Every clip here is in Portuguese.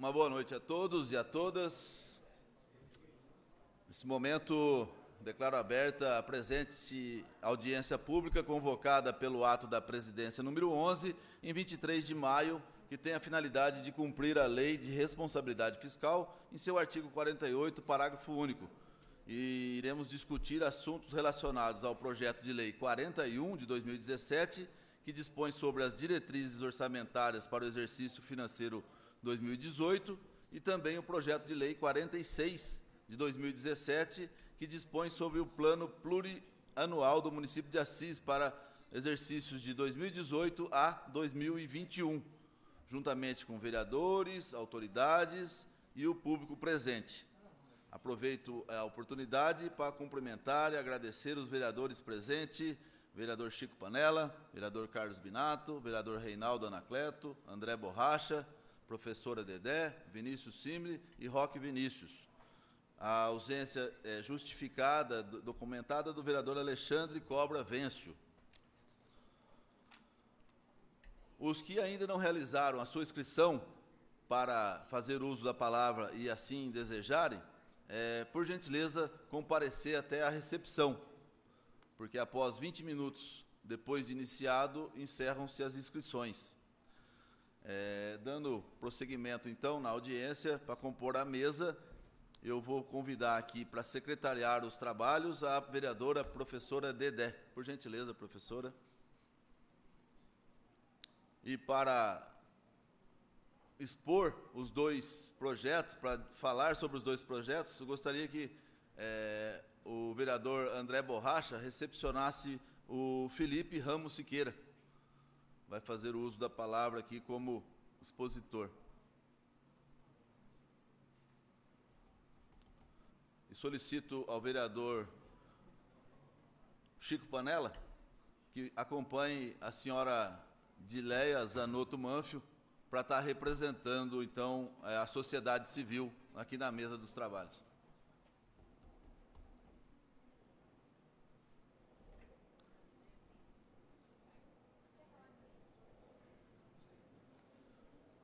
Uma boa noite a todos e a todas. Nesse momento, declaro aberta a presente audiência pública convocada pelo ato da presidência número 11, em 23 de maio, que tem a finalidade de cumprir a Lei de Responsabilidade Fiscal em seu artigo 48, parágrafo único. E iremos discutir assuntos relacionados ao projeto de Lei 41, de 2017, que dispõe sobre as diretrizes orçamentárias para o exercício financeiro 2018, e também o projeto de Lei 46, de 2017, que dispõe sobre o plano plurianual do município de Assis para exercícios de 2018 a 2021, juntamente com vereadores, autoridades e o público presente. Aproveito a oportunidade para cumprimentar e agradecer os vereadores presentes, vereador Chico Panella, vereador Carlos Binato, vereador Reinaldo Anacleto, André Borracha, professora Dedé, Vinícius Simle e Roque Vinícius. A ausência é justificada, documentada, do vereador Alexandre Cobra Vêncio. Os que ainda não realizaram a sua inscrição para fazer uso da palavra e assim desejarem, por gentileza, comparecer até a recepção, porque após 20 minutos depois de iniciado, encerram-se as inscrições. Dando prosseguimento, então, na audiência, para compor a mesa, eu vou convidar aqui para secretariar os trabalhos a vereadora professora Dedé. Por gentileza, professora. E para expor os dois projetos, para falar sobre os dois projetos, eu gostaria que o vereador André Borracha recepcionasse o Felipe Ramos Siqueira. Vai fazer o uso da palavra aqui como expositor. E solicito ao vereador Chico Panella que acompanhe a senhora Dileia Zanotto Manfio para estar representando, então, a sociedade civil aqui na mesa dos trabalhos.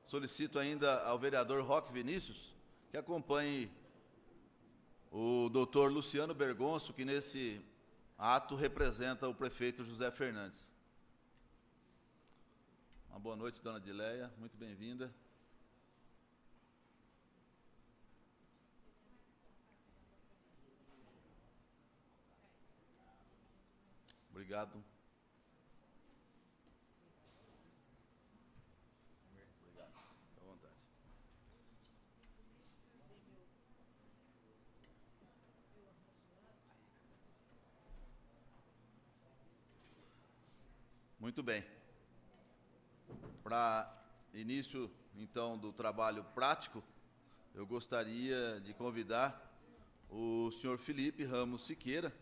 Solicito ainda ao vereador Roque Vinícius que acompanhe o doutor Luciano Bergonço, que nesse ato representa o prefeito José Fernandes. Uma boa noite, dona Dileia, muito bem-vinda. Obrigado. Obrigado. Fique à vontade. Muito bem. Para início, então, do trabalho prático, eu gostaria de convidar o senhor Felipe Ramos Siqueira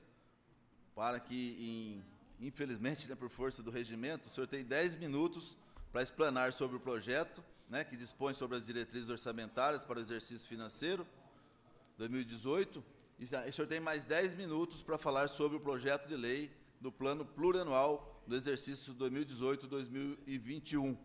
para que, infelizmente, por força do regimento, o senhor tem 10 minutos para explanar sobre o projeto, que dispõe sobre as diretrizes orçamentárias para o exercício financeiro 2018, e o senhor tem mais 10 minutos para falar sobre o projeto de lei do plano plurianual do exercício 2018-2021.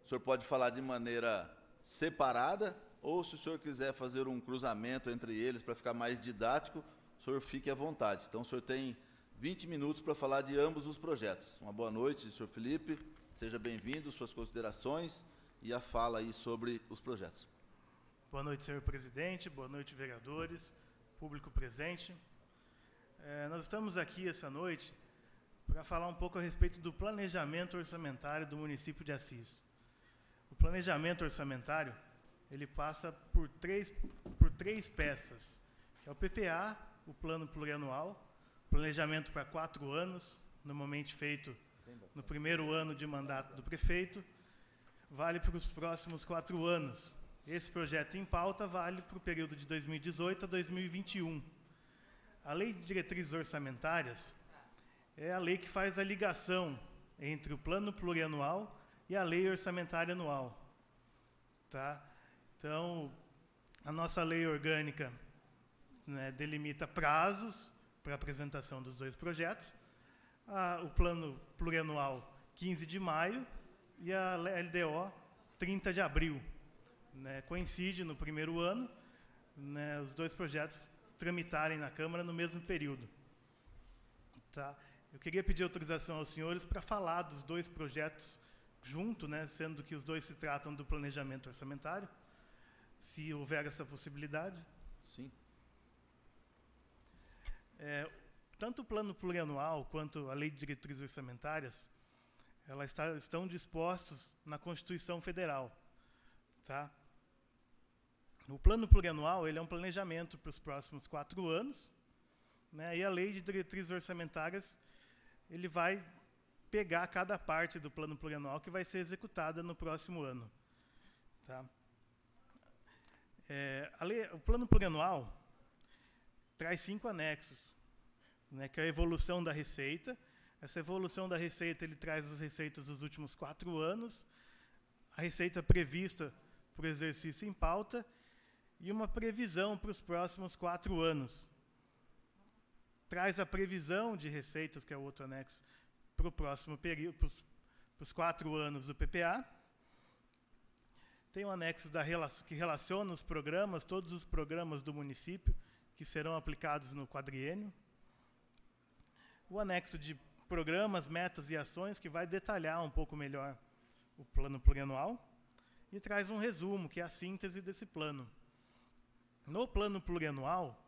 O senhor pode falar de maneira separada, ou se o senhor quiser fazer um cruzamento entre eles para ficar mais didático, o senhor fique à vontade. Então, o senhor tem 20 minutos para falar de ambos os projetos. Uma boa noite, senhor Felipe, seja bem-vindo, suas considerações e a fala aí sobre os projetos. Boa noite, senhor presidente, boa noite, vereadores, público presente. Nós estamos aqui essa noite para falar um pouco a respeito do planejamento orçamentário do município de Assis. O planejamento orçamentário, ele passa por três peças, que é o PPA, o Plano Plurianual, planejamento para 4 anos, normalmente feito no primeiro ano de mandato do prefeito, vale para os próximos 4 anos. Esse projeto em pauta vale para o período de 2018 a 2021. A Lei de Diretrizes Orçamentárias é a lei que faz a ligação entre o Plano Plurianual e a Lei Orçamentária Anual. Tá? Então, a nossa lei orgânica, delimita prazos para a apresentação dos dois projetos. O Plano Plurianual, 15 de maio, e a LDO, 30 de abril. né, coincide no primeiro ano, né, os dois projetos tramitarem na Câmara no mesmo período. Tá? Eu queria pedir autorização aos senhores para falar dos dois projetos junto, né, sendo que os dois se tratam do planejamento orçamentário, se houver essa possibilidade. Sim. Tanto o plano plurianual quanto a lei de diretrizes orçamentárias, elas estão dispostos na Constituição Federal. Tá? O plano plurianual ele é um planejamento para os próximos 4 anos, né, e a lei de diretrizes orçamentárias ele vai pegar cada parte do plano plurianual que vai ser executada no próximo ano. Tá? O plano plurianual traz 5 anexos, né, que é a evolução da receita. Essa evolução da receita ele traz as receitas dos últimos 4 anos, a receita prevista por exercício em pauta e uma previsão para os próximos 4 anos. Traz a previsão de receitas, que é o outro anexo, para o próximo período, para os 4 anos do PPA. Tem um anexo que relaciona os programas, todos os programas do município, que serão aplicados no quadriênio. O anexo de programas, metas e ações, que vai detalhar um pouco melhor o plano plurianual. E traz um resumo, que é a síntese desse plano. No plano plurianual,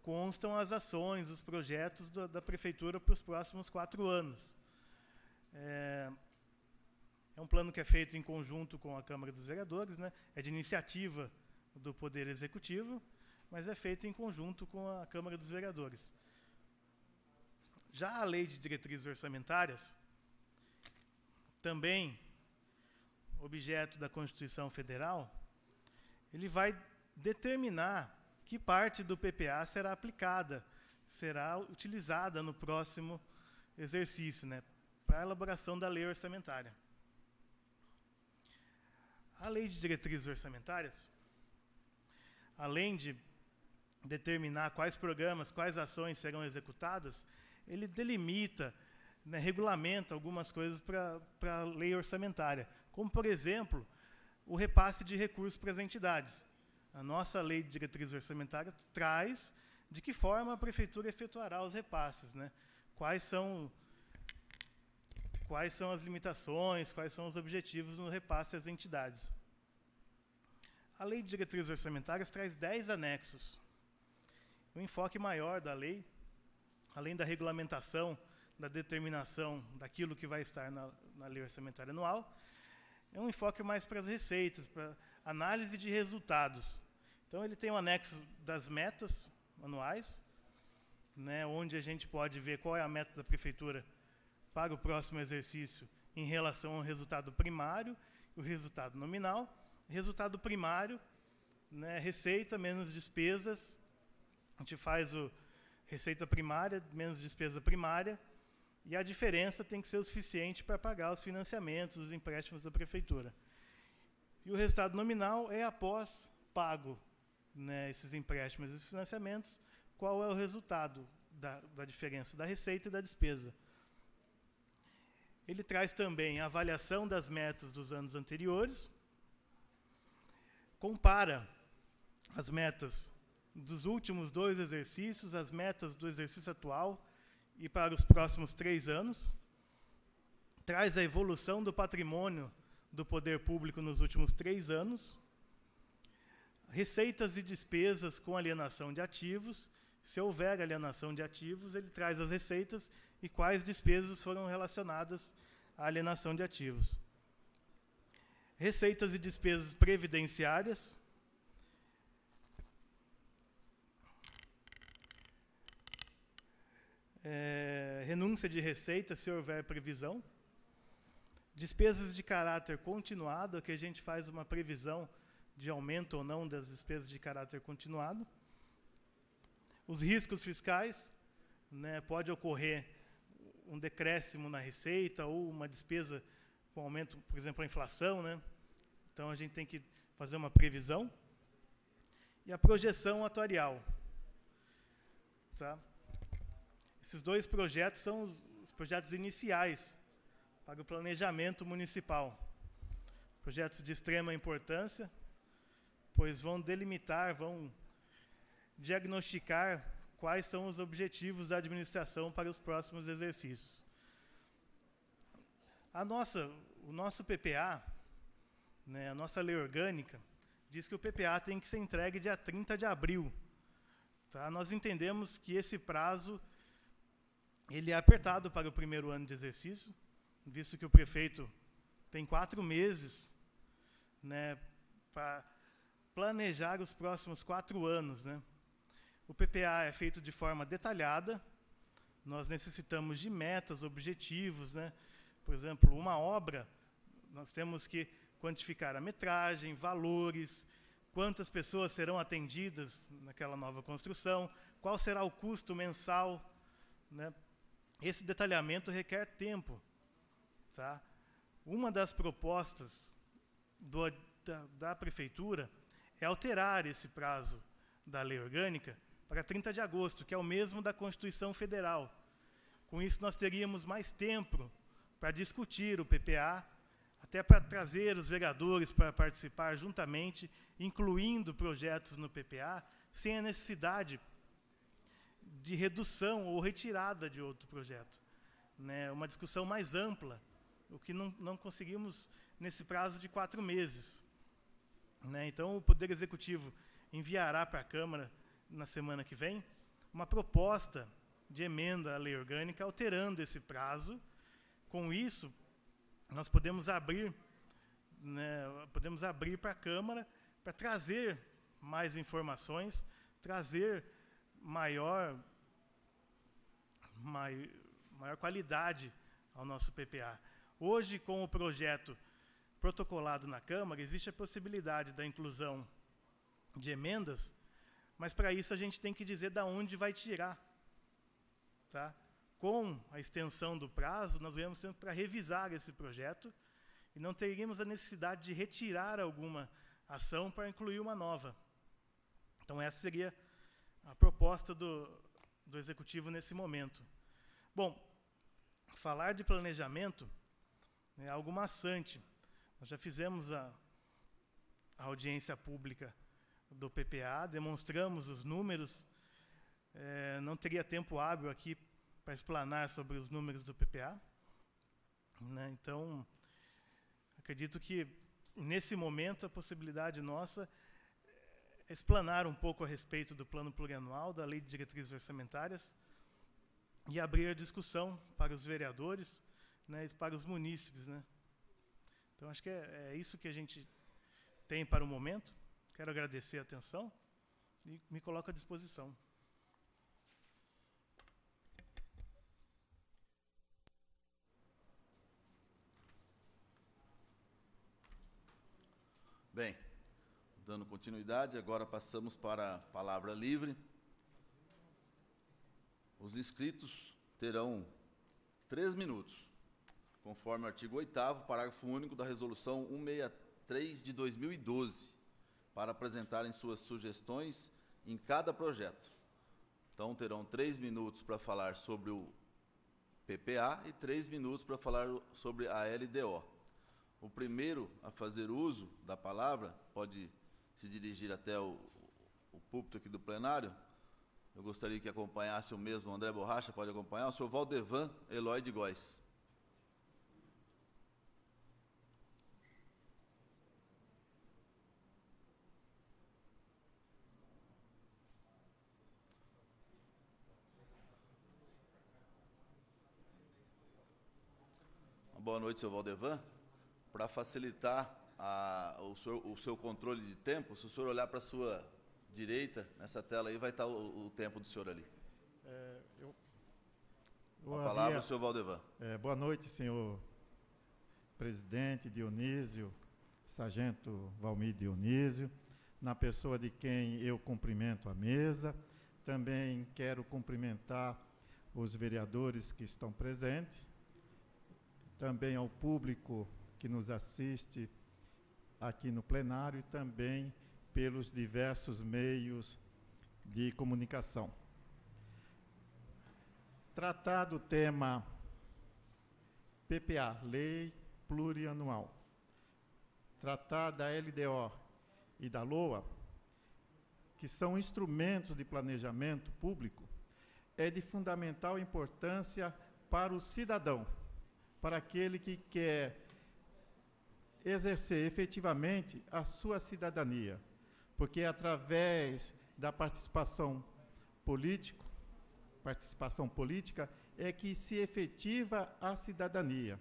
constam as ações, os projetos da Prefeitura para os próximos 4 anos. É um plano que é feito em conjunto com a Câmara dos Vereadores, né? É de iniciativa do Poder Executivo, mas é feito em conjunto com a Câmara dos Vereadores. Já a Lei de Diretrizes Orçamentárias, também objeto da Constituição Federal, ele vai determinar que parte do PPA será aplicada, será utilizada no próximo exercício, né, para a elaboração da lei orçamentária. A Lei de Diretrizes Orçamentárias, além de determinar quais programas, quais ações serão executadas, ele delimita, né, regulamenta algumas coisas para a lei orçamentária, como, por exemplo, o repasse de recursos para as entidades. A nossa lei de diretrizes orçamentárias traz de que forma a Prefeitura efetuará os repasses, né? Quais são as limitações, quais são os objetivos no repasse às entidades. A Lei de Diretrizes Orçamentárias traz 10 anexos. O enfoque maior da lei, além da regulamentação, da determinação daquilo que vai estar na lei orçamentária anual, é um enfoque mais para as receitas, para análise de resultados. Então, ele tem um anexo das metas anuais, né, onde a gente pode ver qual é a meta da Prefeitura para o próximo exercício em relação ao resultado primário e o resultado nominal. Resultado primário, né, receita menos despesas, a gente faz o receita primária menos despesa primária, e a diferença tem que ser o suficiente para pagar os financiamentos, os empréstimos da Prefeitura. E o resultado nominal é após pago, né, esses empréstimos e esses financiamentos, qual é o resultado da diferença da receita e da despesa. Ele traz também a avaliação das metas dos anos anteriores, compara as metas dos últimos 2 exercícios, as metas do exercício atual e para os próximos 3 anos, traz a evolução do patrimônio do poder público nos últimos 3 anos, receitas e despesas com alienação de ativos. Se houver alienação de ativos, ele traz as receitas e quais despesas foram relacionadas à alienação de ativos. Receitas e despesas previdenciárias. Renúncia de receita, se houver previsão. Despesas de caráter continuado, que a gente faz uma previsão de aumento ou não das despesas de caráter continuado. Os riscos fiscais, né, pode ocorrer um decréscimo na receita ou uma despesa com aumento, por exemplo, a inflação, né? Então, a gente tem que fazer uma previsão. E a projeção atuarial. Tá? Esses 2 projetos são os projetos iniciais para o planejamento municipal. Projetos de extrema importância, pois vão delimitar, vão diagnosticar quais são os objetivos da administração para os próximos exercícios. O nosso PPA, né, a nossa lei orgânica, diz que o PPA tem que ser entregue dia 30 de abril. Tá? Nós entendemos que esse prazo ele é apertado para o primeiro ano de exercício, visto que o prefeito tem 4 meses, né, para planejar os próximos 4 anos. Né? O PPA é feito de forma detalhada, nós necessitamos de metas, objetivos. Né? Por exemplo, uma obra, nós temos que quantificar a metragem, valores, quantas pessoas serão atendidas naquela nova construção, qual será o custo mensal. Né? Esse detalhamento requer tempo. Tá? Uma das propostas da Prefeitura é alterar esse prazo da lei orgânica para 30 de agosto, que é o mesmo da Constituição Federal. Com isso, nós teríamos mais tempo para discutir o PPA, até para trazer os vereadores para participar juntamente, incluindo projetos no PPA, sem a necessidade de redução ou retirada de outro projeto. Né? Uma discussão mais ampla, o que não conseguimos nesse prazo de 4 meses. Né? Então, o Poder Executivo enviará para a Câmara, na semana que vem, uma proposta de emenda à lei orgânica, alterando esse prazo. Com isso, nós podemos abrir, né, para a Câmara para trazer mais informações, trazer maior qualidade ao nosso PPA. Hoje, com o projeto protocolado na Câmara, existe a possibilidade da inclusão de emendas, mas para isso a gente tem que dizer de onde vai tirar. Tá? Com a extensão do prazo, nós iremos tempo para revisar esse projeto e não teríamos a necessidade de retirar alguma ação para incluir uma nova. Então, essa seria a proposta do Executivo nesse momento. Bom, falar de planejamento é algo maçante. Nós já fizemos a audiência pública do PPA, demonstramos os números, não teria tempo hábil aqui para explanar sobre os números do PPA. Né? Então, acredito que, nesse momento, a possibilidade nossa é explanar um pouco a respeito do plano plurianual, da lei de diretrizes orçamentárias, e abrir a discussão para os vereadores, né, e para os munícipes. Né? Então, acho que é isso que a gente tem para o momento. Quero agradecer a atenção e me coloco à disposição. Bem, dando continuidade, agora passamos para a palavra livre. Os inscritos terão 3 minutos, conforme o artigo 8º, parágrafo único da Resolução 163 de 2012, para apresentarem suas sugestões em cada projeto. Então, terão 3 minutos para falar sobre o PPA e 3 minutos para falar sobre a LDO. O primeiro a fazer uso da palavra pode se dirigir até o púlpito aqui do plenário. Eu gostaria que acompanhasse o mesmo André Borracha, pode acompanhar, o senhor Valdevan Eloy de Góes. Boa noite, senhor Valdevan. Para facilitar o seu controle de tempo, se o senhor olhar para a sua direita, nessa tela aí, vai estar o tempo do senhor ali. A palavra ao senhor Valdevan. Boa noite, senhor presidente Dionísio, sargento Valmir Dionísio, na pessoa de quem eu cumprimento a mesa. Também quero cumprimentar os vereadores que estão presentes, também ao público que nos assiste aqui no plenário e também pelos diversos meios de comunicação. Tratar do tema PPA, Lei Plurianual, tratar da LDO e da LOA, que são instrumentos de planejamento público, é de fundamental importância para o cidadão, para aquele que quer exercer efetivamente a sua cidadania, porque através da participação política é que se efetiva a cidadania.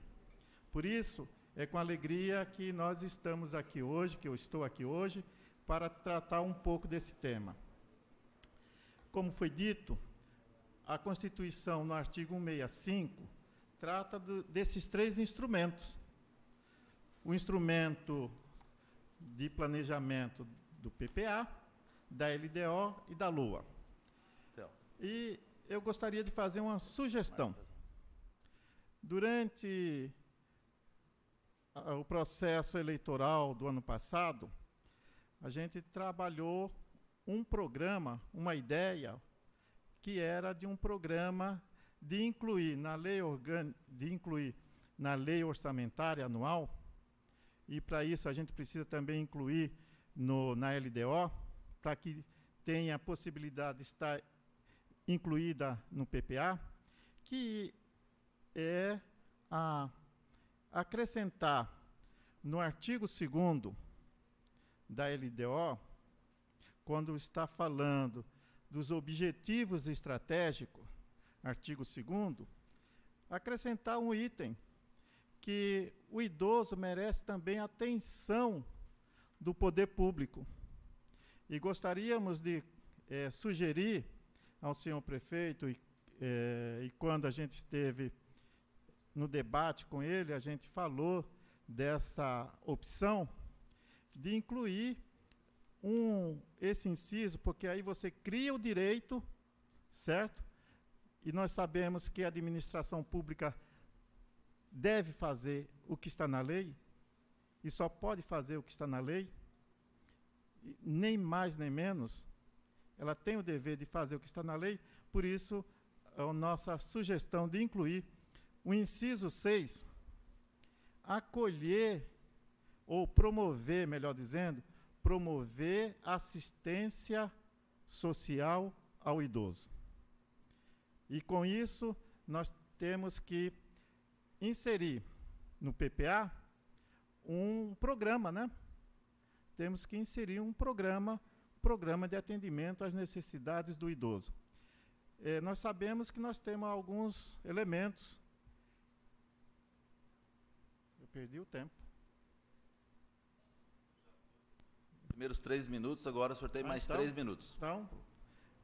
Por isso, é com alegria que nós estamos aqui hoje, que eu estou aqui hoje, para tratar um pouco desse tema. Como foi dito, a Constituição, no artigo 165, trata desses 3 instrumentos. O instrumento de planejamento do PPA, da LDO e da LOA. Então. E eu gostaria de fazer uma sugestão. Durante o processo eleitoral do ano passado, a gente trabalhou um programa, uma ideia, que era de um programa de incluir na lei orçamentária anual, e para isso a gente precisa também incluir na LDO, para que tenha a possibilidade de estar incluída no PPA, que é acrescentar no artigo 2º da LDO, quando está falando dos objetivos estratégicos, artigo 2º, acrescentar um item que o idoso merece também atenção do poder público. E gostaríamos de sugerir ao senhor prefeito, e quando a gente esteve no debate com ele, a gente falou dessa opção de incluir esse inciso, porque aí você cria o direito, certo? E nós sabemos que a administração pública deve fazer o que está na lei, e só pode fazer o que está na lei, nem mais nem menos. Ela tem o dever de fazer o que está na lei, por isso a nossa sugestão de incluir o inciso 6, acolher ou promover, melhor dizendo, promover assistência social ao idoso. E com isso nós temos que inserir no PPA um programa, né? Temos que inserir um programa de atendimento às necessidades do idoso. Nós sabemos que nós temos alguns elementos. Eu perdi o tempo. Primeiros 3 minutos, agora o senhor tem mais 3 minutos. Então,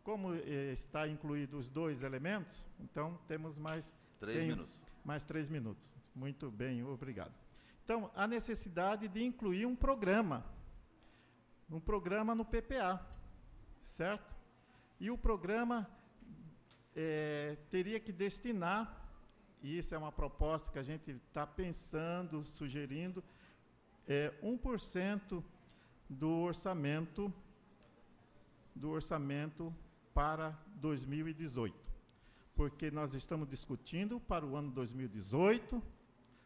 como está incluído os 2 elementos, então temos mais 3 minutos. Mais 3 minutos. Muito bem, obrigado. Então, a necessidade de incluir um programa no PPA, certo? E o programa teria que destinar, e isso é uma proposta que a gente está pensando, sugerindo, 1% do orçamento para 2018. Porque nós estamos discutindo para o ano 2018,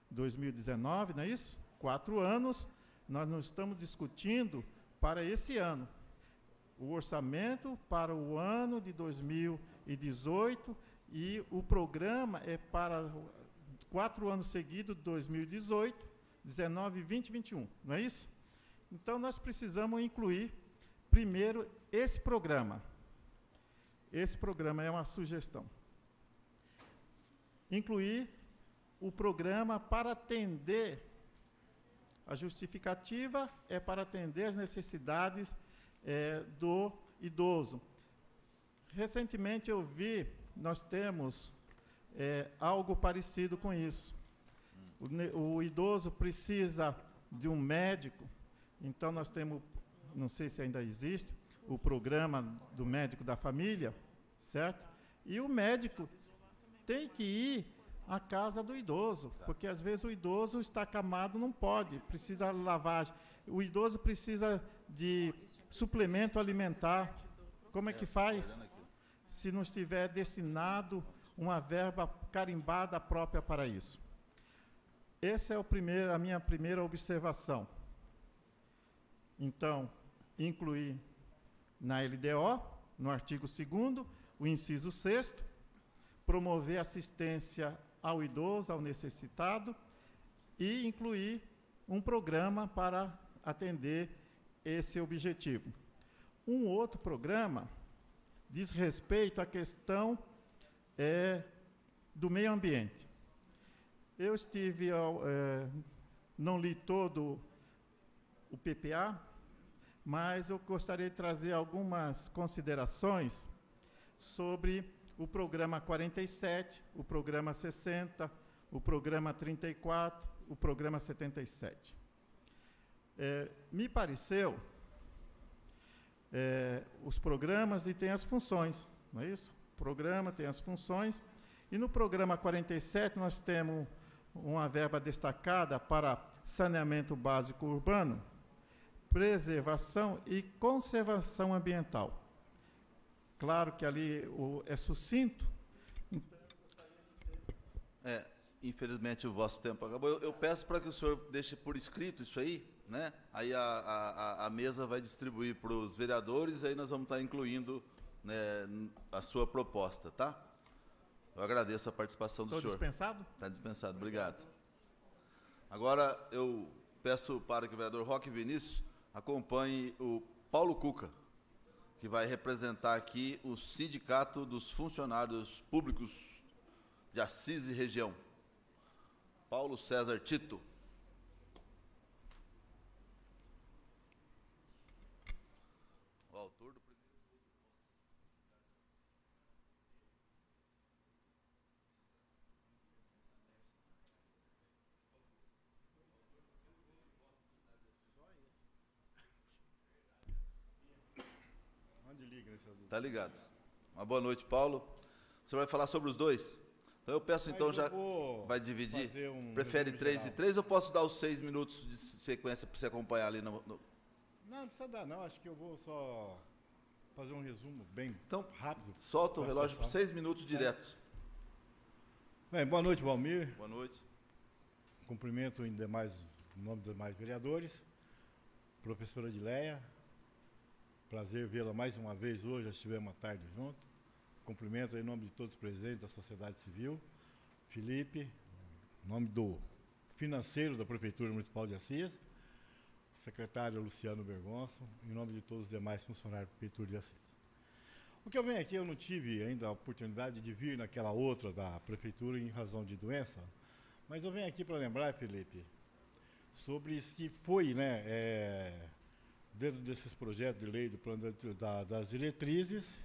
2019, não é isso? 4 anos, nós não estamos discutindo para esse ano. O orçamento para o ano de 2018 e o programa é para 4 anos seguidos, 2018, 19, 20 e 21, não é isso? Então, nós precisamos incluir, primeiro, esse programa. Esse programa é uma sugestão. Incluir o programa para atender, a justificativa é para atender as necessidades do idoso. Recentemente eu vi, nós temos algo parecido com isso. O idoso precisa de um médico, então nós temos, não sei se ainda existe, o programa do médico da família, certo? E o médico tem que ir à casa do idoso, porque às vezes o idoso está acamado, não pode, precisa de lavagem. O idoso precisa de suplemento alimentar. Como é que faz? Se não estiver destinado uma verba carimbada própria para isso. Essa é a minha primeira observação. Então, incluir na LDO, no artigo 2º, o inciso 6º, promover assistência ao idoso, ao necessitado, e incluir um programa para atender esse objetivo. Um outro programa diz respeito à questão do meio ambiente. Eu estive, não li todo o PPA, mas eu gostaria de trazer algumas considerações sobre o programa 47, o programa 60, o programa 34, o programa 77. Me pareceu, os programas e tem as funções, não é isso? O programa tem as funções, e no programa 47 nós temos uma verba destacada para saneamento básico urbano, preservação e conservação ambiental. Claro que ali é sucinto. Infelizmente o vosso tempo acabou. Eu peço para que o senhor deixe por escrito isso aí, né? Aí a mesa vai distribuir para os vereadores, aí nós vamos estar incluindo, né, a sua proposta, tá? Eu agradeço a participação do senhor. Estou dispensado? Está dispensado, obrigado. Agora eu peço para que o vereador Roque Vinícius acompanhe o Paulo Cuca, que vai representar aqui o Sindicato dos Funcionários Públicos de Assis e região. Paulo César Tito. O autor do primeiro. Onde liga nesse azul? Tá ligado. Uma boa noite, Paulo. O senhor vai falar sobre os dois? Então eu peço, então, já vai dividir. Prefere 3 e 3 ou posso dar os 6 minutos de sequência para você acompanhar ali no... Não precisa dar, não. Acho que eu vou só fazer um resumo bem rápido. Solta o relógio por 6 minutos direto. Bem, boa noite, Valmir. Boa noite. Cumprimento em nome dos demais vereadores. Professora Adileia. Prazer vê-la mais uma vez hoje, já estivemos uma tarde junto. Cumprimento em nome de todos os presentes da sociedade civil. Felipe, em nome do financeiro da Prefeitura Municipal de Assis. Secretário Luciano Bergonço, em nome de todos os demais funcionários da Prefeitura de Assis. O que eu venho aqui, eu não tive ainda a oportunidade de vir naquela outra da Prefeitura em razão de doença, mas eu venho aqui para lembrar, Felipe, sobre se foi, dentro desses projetos de lei do plano das diretrizes,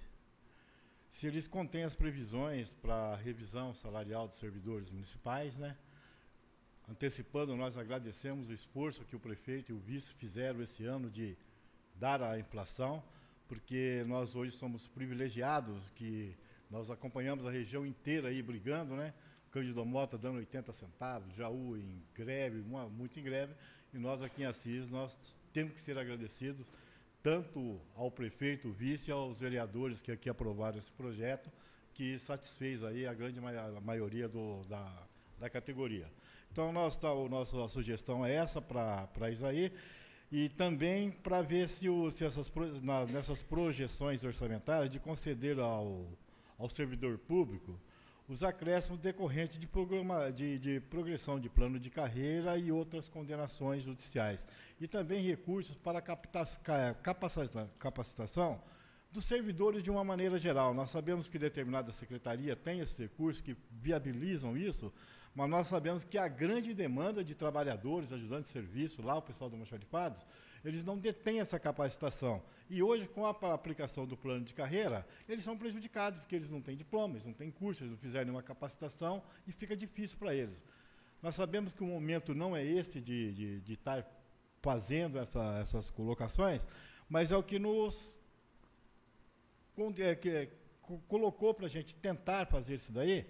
se eles contêm as previsões para a revisão salarial dos servidores municipais, né? Antecipando, nós agradecemos o esforço que o prefeito e o vice fizeram esse ano de dar a inflação, porque nós hoje somos privilegiados, que nós acompanhamos a região inteira aí brigando, né? Cândido Mota dando 80 centavos, Jaú em greve, muito em greve, e nós aqui em Assis, nós temos que ser agradecidos tanto ao prefeito, o vice, e aos vereadores que aqui aprovaram esse projeto, que satisfez aí a grande maioria da categoria. Então, a nossa sugestão é essa para isso aí, e também para ver se nessas projeções orçamentárias de conceder ao servidor público os acréscimos decorrentes de progressão de plano de carreira e outras condenações judiciais. E também recursos para capacitação dos servidores de uma maneira geral. Nós sabemos que determinada secretaria tem esses recursos que viabilizam isso, mas nós sabemos que a grande demanda de trabalhadores, ajudantes de serviço, lá o pessoal do Almoxarifados, eles não detêm essa capacitação. E hoje, com a aplicação do plano de carreira, eles são prejudicados, porque eles não têm diploma, eles não têm curso, eles não fizeram nenhuma capacitação e fica difícil para eles. Nós sabemos que o momento não é este de estar fazendo essas colocações, mas é o que nos colocou para a gente tentar fazer isso daí,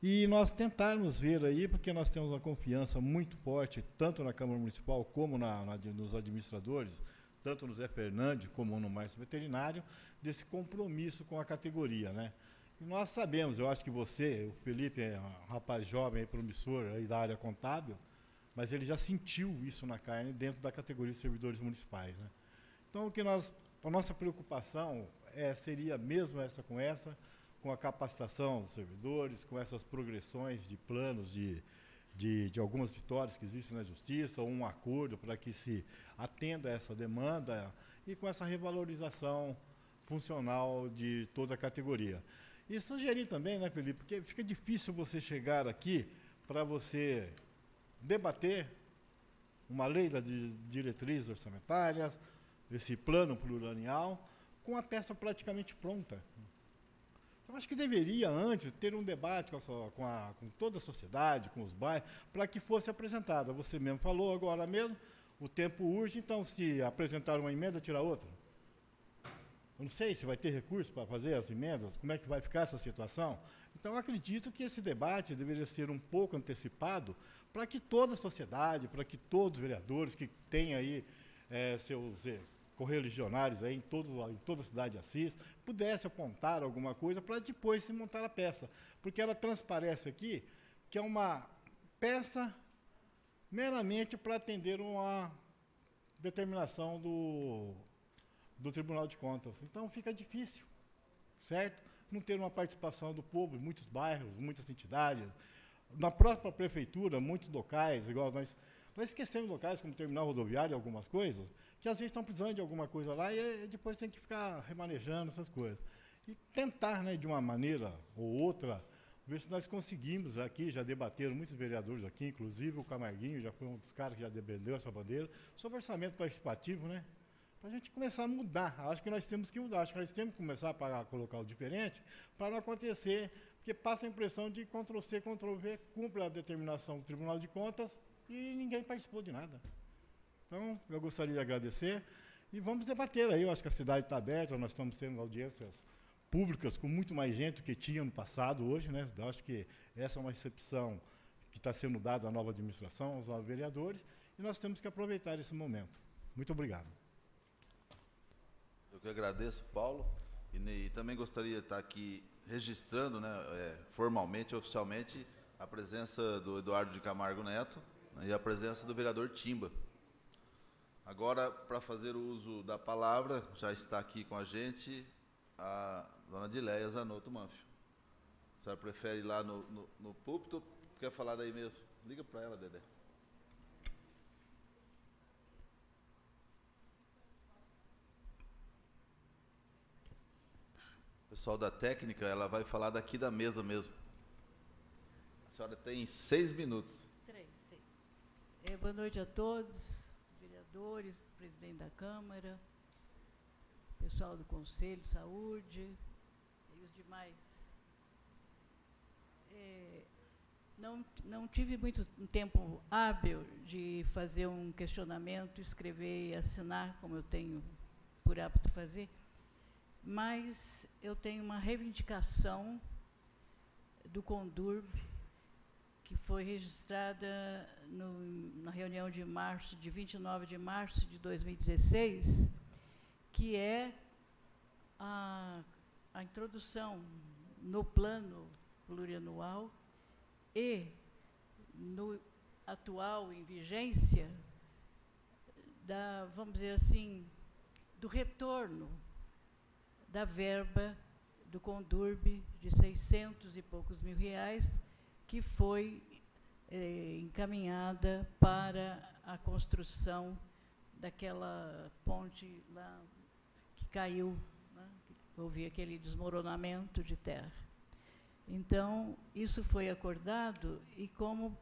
e nós tentarmos ver aí, porque nós temos uma confiança muito forte, tanto na Câmara Municipal como nos administradores, tanto no Zé Fernandes como no Márcio Veterinário, desse compromisso com a categoria, né? E nós sabemos, eu acho que você, o Felipe, é um rapaz jovem, promissor aí da área contábil, mas ele já sentiu isso na carne dentro da categoria de servidores municipais, né? Então, a nossa preocupação seria mesmo com a capacitação dos servidores, com essas progressões de planos de algumas vitórias que existem na Justiça, ou um acordo para que se atenda a essa demanda, e com essa revalorização funcional de toda a categoria. E sugerir também, né, Felipe, porque fica difícil você chegar aqui para você debater uma lei de diretrizes orçamentárias, esse plano plurianual, com a peça praticamente pronta. Então, acho que deveria, antes, ter um debate com toda a sociedade, com os bairros, para que fosse apresentada. Você mesmo falou agora mesmo, o tempo urge, então, se apresentar uma emenda, tirar outra. Eu não sei se vai ter recurso para fazer as emendas, como é que vai ficar essa situação. Então, acredito que esse debate deveria ser um pouco antecipado para que toda a sociedade, para que todos os vereadores que têm aí seus correligionários aí em toda a cidade de Assis, pudesse apontar alguma coisa para depois se montar a peça. Porque ela transparece aqui que é uma peça meramente para atender uma determinação do Tribunal de Contas. Então, fica difícil, certo? Não ter uma participação do povo em muitos bairros, muitas entidades. Na própria prefeitura, muitos locais, igual nós esquecemos locais como terminal rodoviário e algumas coisas, que às vezes estão precisando de alguma coisa lá e depois tem que ficar remanejando essas coisas. E tentar, né, de uma maneira ou outra, ver se nós conseguimos aqui, já debateram muitos vereadores aqui, inclusive o Camarguinho já foi um dos caras que já defendeu essa bandeira, sobre orçamento participativo, né? Para a gente começar a mudar. Acho que nós temos que mudar, acho que nós temos que começar a colocar o diferente para não acontecer, porque passa a impressão de Ctrl-C, Ctrl-V, cumpre a determinação do Tribunal de Contas e ninguém participou de nada. Então, eu gostaria de agradecer e vamos debater aí. Eu acho que a cidade está aberta, nós estamos tendo audiências públicas com muito mais gente do que tinha no passado hoje, né? Eu acho que essa é uma recepção que está sendo dada à nova administração, aos novos vereadores, e nós temos que aproveitar esse momento. Muito obrigado. Eu que agradeço, Paulo, e também gostaria de estar aqui registrando, né, formalmente, oficialmente, a presença do Eduardo de Camargo Neto, né, e a presença do vereador Timba. Agora, para fazer o uso da palavra, já está aqui com a gente a dona Dileia Zanotto Manfio. A senhora prefere ir lá no púlpito? Quer falar daí mesmo? Liga para ela, Dedé. O pessoal da técnica, ela vai falar daqui da mesa mesmo. A senhora tem 6 minutos. 3, 6. Boa noite a todos, vereadores, presidente da Câmara, pessoal do Conselho de Saúde e os demais. Não tive muito tempo hábil de fazer um questionamento, escrever e assinar, como eu tenho por hábito fazer, mas eu tenho uma reivindicação do Condurb, que foi registrada na reunião de 29 de março de 2016, que é a introdução no plano plurianual e no atual em vigência vamos dizer assim, do retorno da verba do Condurb de 600 e poucos mil reais, que foi encaminhada para a construção daquela ponte lá que caiu, né? Houve aquele desmoronamento de terra. Então, isso foi acordado e como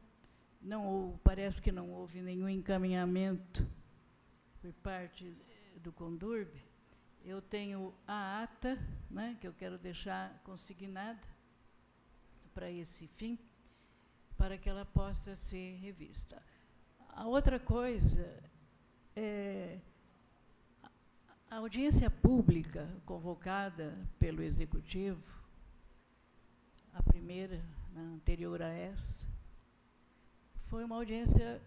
parece que não houve nenhum encaminhamento por parte do Condurb, eu tenho a ata, né, que eu quero deixar consignada para esse fim, para que ela possa ser revista. A outra coisa é a audiência pública convocada pelo Executivo, a primeira, anterior a essa, foi uma audiência,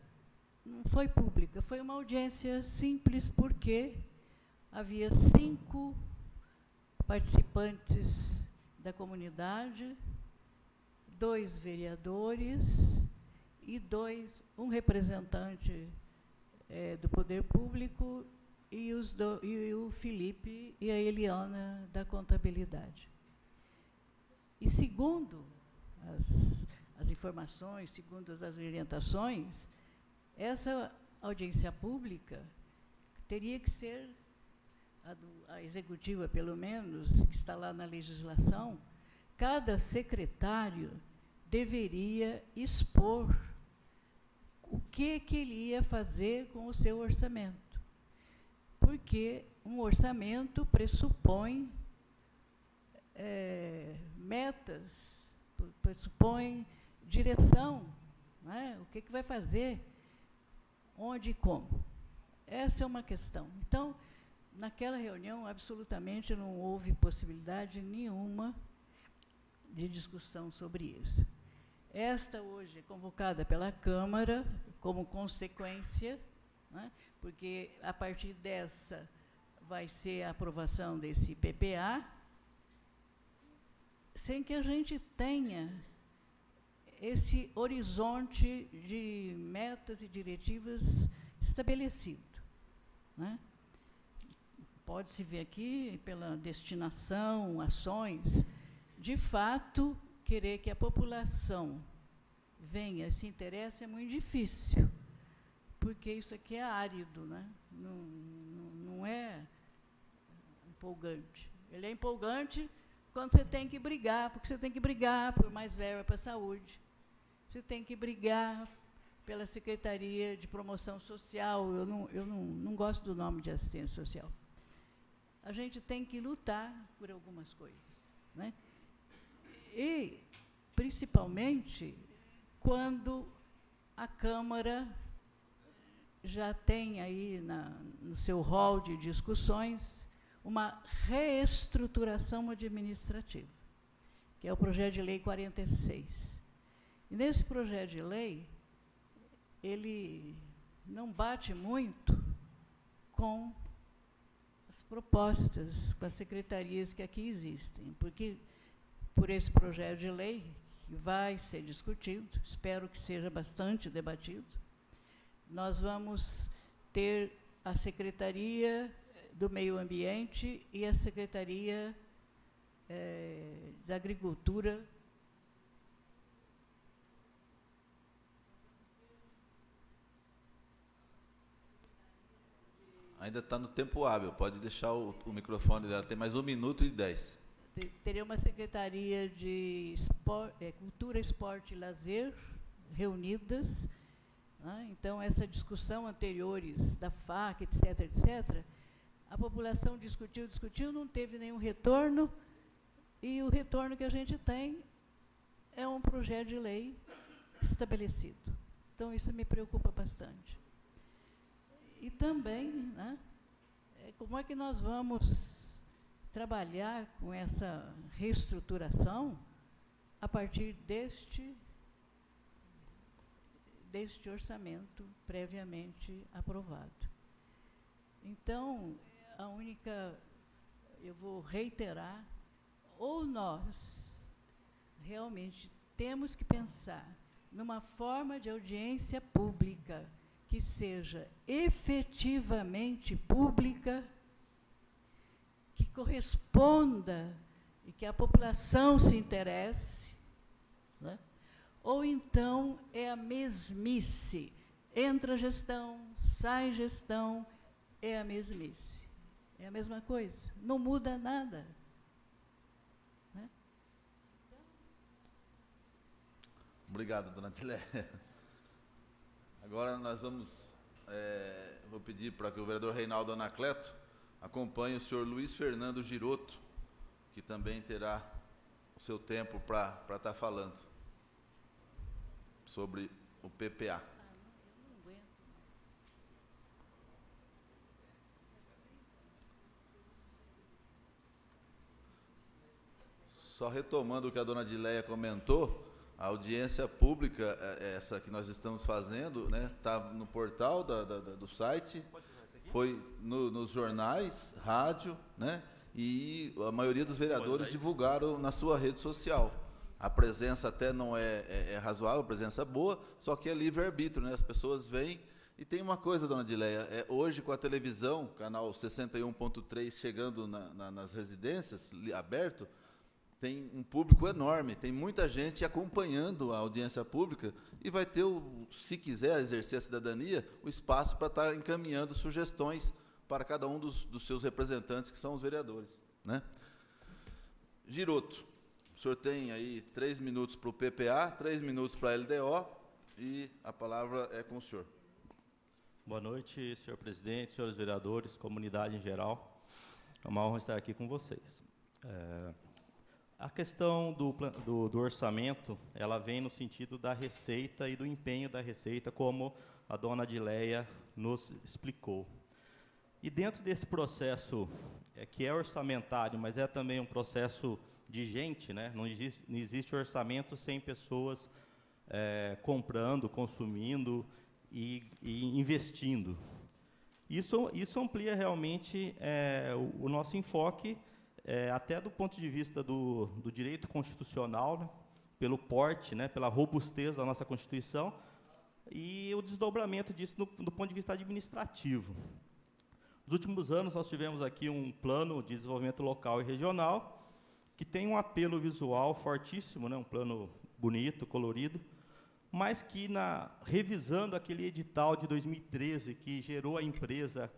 não foi pública, foi uma audiência simples, porque havia 5 participantes da comunidade, 2 vereadores e um representante do poder público e o Felipe e a Eliana da contabilidade. E segundo as informações, segundo as orientações, essa audiência pública teria que ser, a executiva pelo menos, que está lá na legislação, cada secretário deveria expor o que ele ia fazer com o seu orçamento. Porque um orçamento pressupõe metas, pressupõe direção, né? O que vai fazer, onde e como. Essa é uma questão. Então, naquela reunião, absolutamente não houve possibilidade nenhuma de discussão sobre isso. Esta hoje é convocada pela Câmara como consequência, né, porque a partir dessa vai ser a aprovação desse PPA, sem que a gente tenha esse horizonte de metas e diretivas estabelecido, né? Pode-se ver aqui, pela destinação, ações, de fato, querer que a população venha, se interesse, é muito difícil, porque isso aqui é árido, né? Não é empolgante. Ele é empolgante quando você tem que brigar, porque você tem que brigar por mais verba para a saúde, você tem que brigar pela Secretaria de Promoção Social, eu não gosto do nome de assistência social. A gente tem que lutar por algumas coisas, né? E, principalmente, quando a Câmara já tem aí no seu rol de discussões uma reestruturação administrativa, que é o projeto de lei 46. E nesse projeto de lei, ele não bate muito com as propostas, com as secretarias que aqui existem, porque por esse projeto de lei, que vai ser discutido, espero que seja bastante debatido, nós vamos ter a Secretaria do Meio Ambiente e a Secretaria da Agricultura. Ainda está no tempo hábil, pode deixar o microfone dela, tem mais 1 minuto e 10. Teria uma Secretaria de Cultura, Esporte e Lazer reunidas, né? Então, essa discussão anteriores da FAC, etc., etc., a população discutiu, não teve nenhum retorno, e o retorno que a gente tem é um projeto de lei estabelecido. Então, isso me preocupa bastante. E também, né, como é que nós vamos trabalhar com essa reestruturação a partir deste orçamento previamente aprovado. Então, eu vou reiterar, ou nós realmente temos que pensar numa forma de audiência pública que seja efetivamente pública, que corresponda e que a população se interesse, né? Ou então é a mesmice, entra gestão, sai gestão, é a mesmice, é a mesma coisa, não muda nada, né? Obrigado, dona Tilé. Agora nós vou pedir para que o vereador Reinaldo Anacleto acompanhe o senhor Luiz Fernando Giroto, que também terá o seu tempo para estar falando sobre o PPA. Só retomando o que a dona Dileia comentou, a audiência pública, essa que nós estamos fazendo, né, está no portal do site, foi nos jornais, rádio, né, e a maioria dos vereadores divulgaram na sua rede social. A presença até não é razoável, a presença boa, só que é livre-arbítrio, né, as pessoas vêm, E tem uma coisa, dona Dileia, hoje com a televisão, canal 61.3 chegando nas residências, aberto, tem um público enorme, tem muita gente acompanhando a audiência pública e vai ter, se quiser exercer a cidadania, o espaço para estar encaminhando sugestões para cada um dos seus representantes, que são os vereadores, né? Giroto, o senhor tem aí 3 minutos para o PPA, 3 minutos para a LDO, e a palavra é com o senhor. Boa noite, senhor presidente, senhores vereadores, comunidade em geral. É uma honra estar aqui com vocês. A questão do orçamento, ela vem no sentido da receita e do empenho da receita, como a dona Adileia nos explicou. E dentro desse processo, que é orçamentário, mas é também um processo de gente, né? Não existe orçamento sem pessoas comprando, consumindo e investindo. Isso amplia realmente o nosso enfoque, até do ponto de vista do direito constitucional, né, pelo porte, né, pela robustez da nossa Constituição, e o desdobramento disso do ponto de vista administrativo. Nos últimos anos, nós tivemos aqui um plano de desenvolvimento local e regional, que tem um apelo visual fortíssimo, né, um plano bonito, colorido, mas que, revisando aquele edital de 2013, que gerou a empresa,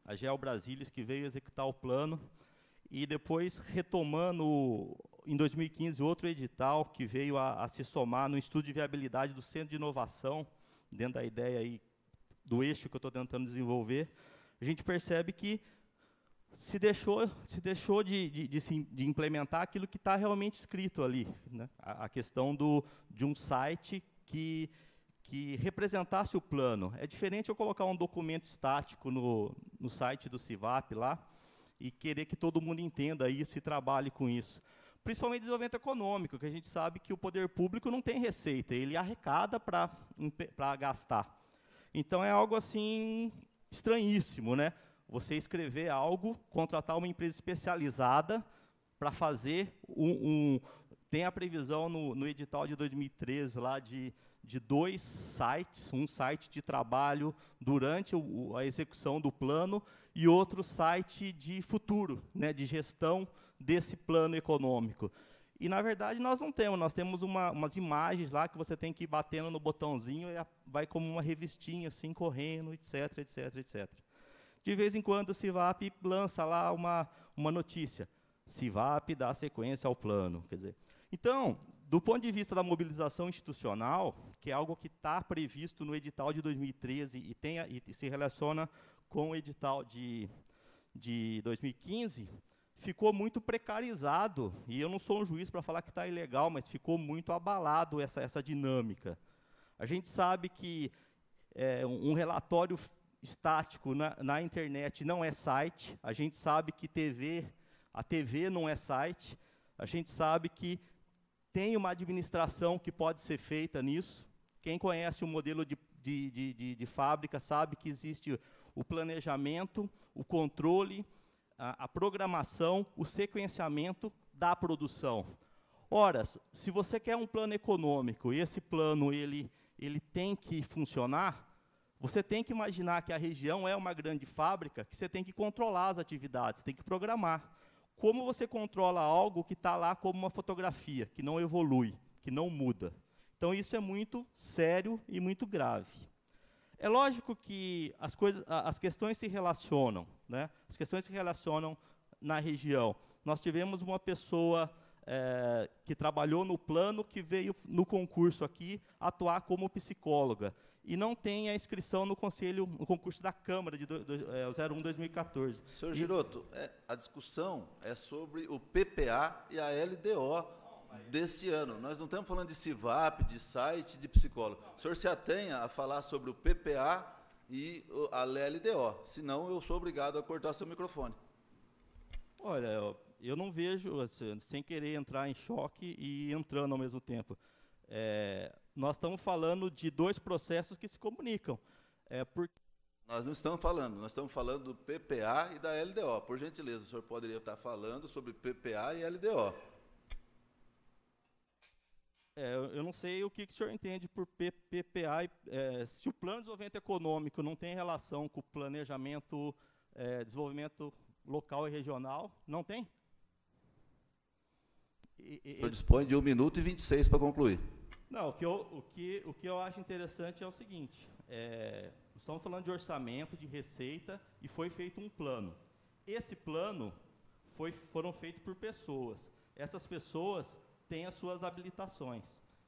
a Geo Brasilis, que veio executar o plano, e depois retomando, em 2015, outro edital que veio a se somar no estudo de viabilidade do Centro de Inovação, dentro da ideia aí do eixo que eu estou tentando desenvolver, a gente percebe que se deixou de implementar aquilo que está realmente escrito ali, né? A questão de um site que representasse o plano. É diferente eu colocar um documento estático no site do CIVAP lá, e querer que todo mundo entenda isso e trabalhe com isso. Principalmente desenvolvimento econômico, que a gente sabe que o poder público não tem receita, ele arrecada para gastar. Então, é algo assim estranhíssimo, né? Você escrever algo, contratar uma empresa especializada para fazer tem a previsão no edital de 2013 lá de 2 sites, um site de trabalho durante a execução do plano e outro site de futuro, né, de gestão desse plano econômico. E, na verdade, nós não temos. Nós temos umas imagens lá que você tem que ir batendo no botãozinho e vai como uma revistinha, assim, correndo, etc, etc, etc. De vez em quando, o CIVAP lança lá uma notícia. CIVAP dá sequência ao plano. Quer dizer, então, do ponto de vista da mobilização institucional, que é algo que está previsto no edital de 2013 e se relaciona com o edital de 2015, ficou muito precarizado, e eu não sou um juiz para falar que está ilegal, mas ficou muito abalado essa dinâmica. A gente sabe que um relatório estático na internet não é site, a gente sabe que a TV não é site, a gente sabe que tem uma administração que pode ser feita nisso. Quem conhece o modelo de fábrica sabe que existe o planejamento, o controle, a programação, o sequenciamento da produção. Ora, se você quer um plano econômico e esse plano ele tem que funcionar, você tem que imaginar que a região é uma grande fábrica, que você tem que controlar as atividades, tem que programar. Como você controla algo que está lá como uma fotografia, que não evolui, que não muda? Então, isso é muito sério e muito grave. É lógico que as questões se relacionam, né? As questões se relacionam na região. Nós tivemos uma pessoa que trabalhou no plano, que veio no concurso aqui atuar como psicóloga, e não tem a inscrição no concurso da Câmara de 01/2014. Senhor Giroto, a discussão é sobre o PPA e a LDO desse ano. Nós não estamos falando de CIVAP, de site, de psicólogo. O senhor se atenha a falar sobre o PPA e a LDO, senão eu sou obrigado a cortar seu microfone. Olha, eu não vejo, assim, sem querer entrar em choque e entrando ao mesmo tempo. Nós estamos falando de 2 processos que se comunicam. Nós não estamos falando, nós estamos falando do PPA e da LDO. Por gentileza, o senhor poderia estar falando sobre PPA e LDO. Eu não sei o que o senhor entende por PPA. Se o plano de desenvolvimento econômico não tem relação com o planejamento, desenvolvimento local e regional, não tem? O senhor dispõe de 1 minuto e 26 para concluir. Não, o que eu acho interessante é o seguinte, estamos falando de orçamento, de receita, e foi feito um plano. Esse plano foram feitos por pessoas. Essas pessoas têm as suas habilitações.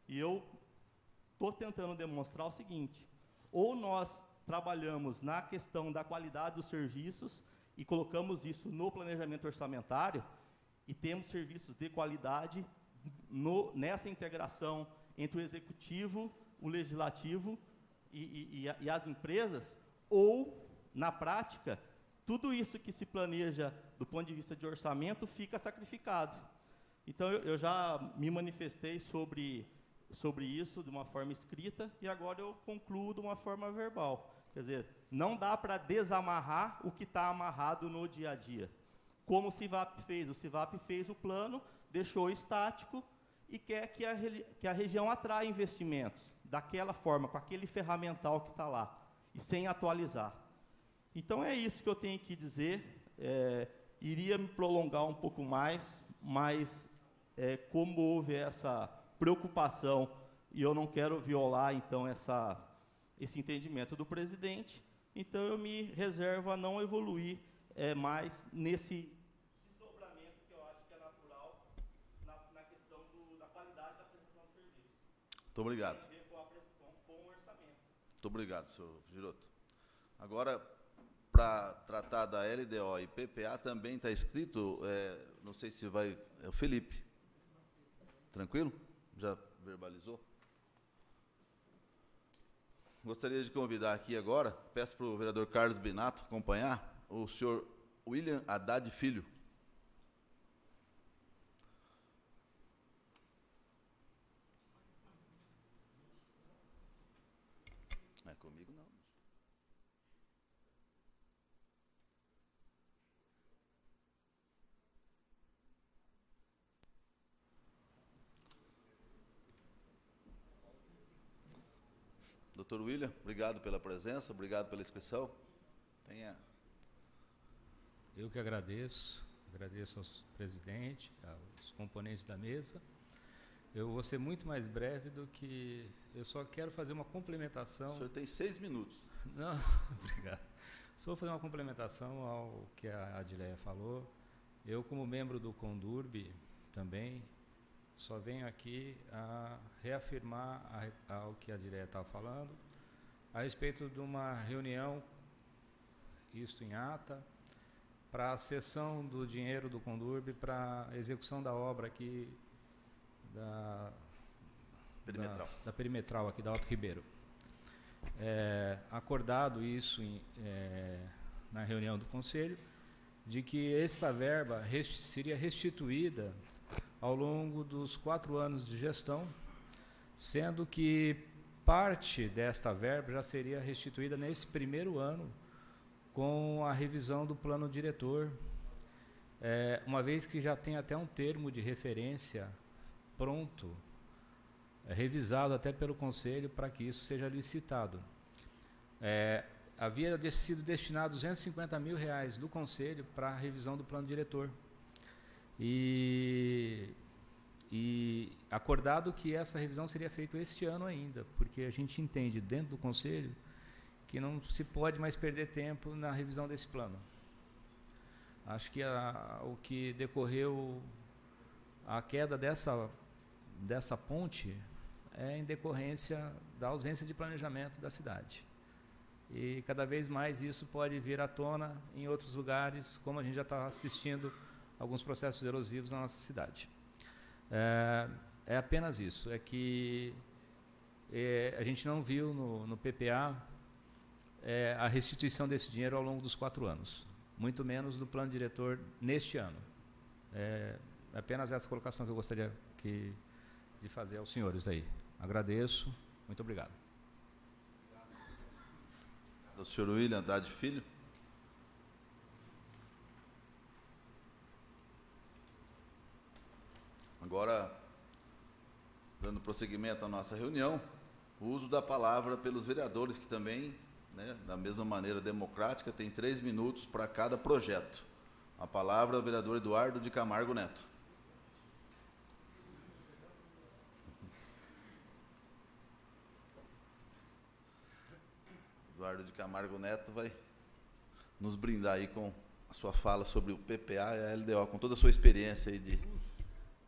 E eu estou tentando demonstrar o seguinte, ou nós trabalhamos na questão da qualidade dos serviços e colocamos isso no planejamento orçamentário, e temos serviços de qualidade nessa integração entre o executivo, o legislativo e as empresas, ou, na prática, tudo isso que se planeja do ponto de vista de orçamento fica sacrificado. Então, eu já me manifestei sobre isso de uma forma escrita, e agora eu concluo de uma forma verbal. Quer dizer, não dá para desamarrar o que está amarrado no dia a dia. Como o CIVAP fez? O CIVAP fez o plano, deixou estático e quer que a região atraia investimentos daquela forma, com aquele ferramental que está lá, e sem atualizar. Então, é isso que eu tenho que dizer. Iria me prolongar um pouco mais, mas como houve essa preocupação, e eu não quero violar, então, esse entendimento do presidente, então eu me reservo a não evoluir mais nesse desdobramento que eu acho que é natural na questão da qualidade da prestação de serviço. Muito obrigado. Tem a ver com o orçamento. Muito obrigado, senhor Giroto. Agora, para tratar da LDO e PPA, também está escrito, não sei se vai... É o Felipe. Tranquilo? Já verbalizou? Gostaria de convidar aqui agora, peço para o vereador Carlos Binato acompanhar, o senhor William Haddad Filho. É comigo não. Doutor William, obrigado pela presença, obrigado pela inscrição. Tenha... Eu que agradeço ao presidente, aos componentes da mesa. Eu vou ser muito mais breve do que... Eu só quero fazer uma complementação... O senhor tem 6 minutos. Não, obrigado. Só vou fazer uma complementação ao que a Adileia falou. Eu, como membro do Condurb, também, só venho aqui a reafirmar o que a Adileia estava falando, a respeito de uma reunião, isso em ata, para a cessão do dinheiro do Condurb para a execução da obra aqui da perimetral aqui da Alto Ribeiro. Acordado isso na reunião do Conselho, de que essa verba seria restituída ao longo dos 4 anos de gestão, sendo que parte desta verba já seria restituída nesse primeiro ano, com a revisão do plano diretor, uma vez que já tem até um termo de referência pronto, revisado até pelo Conselho para que isso seja licitado. Havia sido destinado R$250 mil do Conselho para a revisão do plano diretor. E acordado que essa revisão seria feita este ano ainda, porque a gente entende dentro do Conselho que não se pode mais perder tempo na revisão desse plano. Acho que o que decorreu a queda dessa ponte é em decorrência da ausência de planejamento da cidade. E cada vez mais isso pode vir à tona em outros lugares, como a gente já está assistindo alguns processos erosivos na nossa cidade. É apenas isso, é que a gente não viu no PPA a restituição desse dinheiro ao longo dos 4 anos, muito menos do plano diretor neste ano. É apenas essa colocação que eu gostaria de fazer aos senhores aí. Agradeço, muito obrigado. O senhor William Haddad Filho. Agora, dando prosseguimento à nossa reunião, o uso da palavra pelos vereadores, que também, né, da mesma maneira democrática, tem 3 minutos para cada projeto. A palavra, o vereador Eduardo de Camargo Neto. Eduardo de Camargo Neto vai nos brindar aí com a sua fala sobre o PPA e a LDO, com toda a sua experiência aí de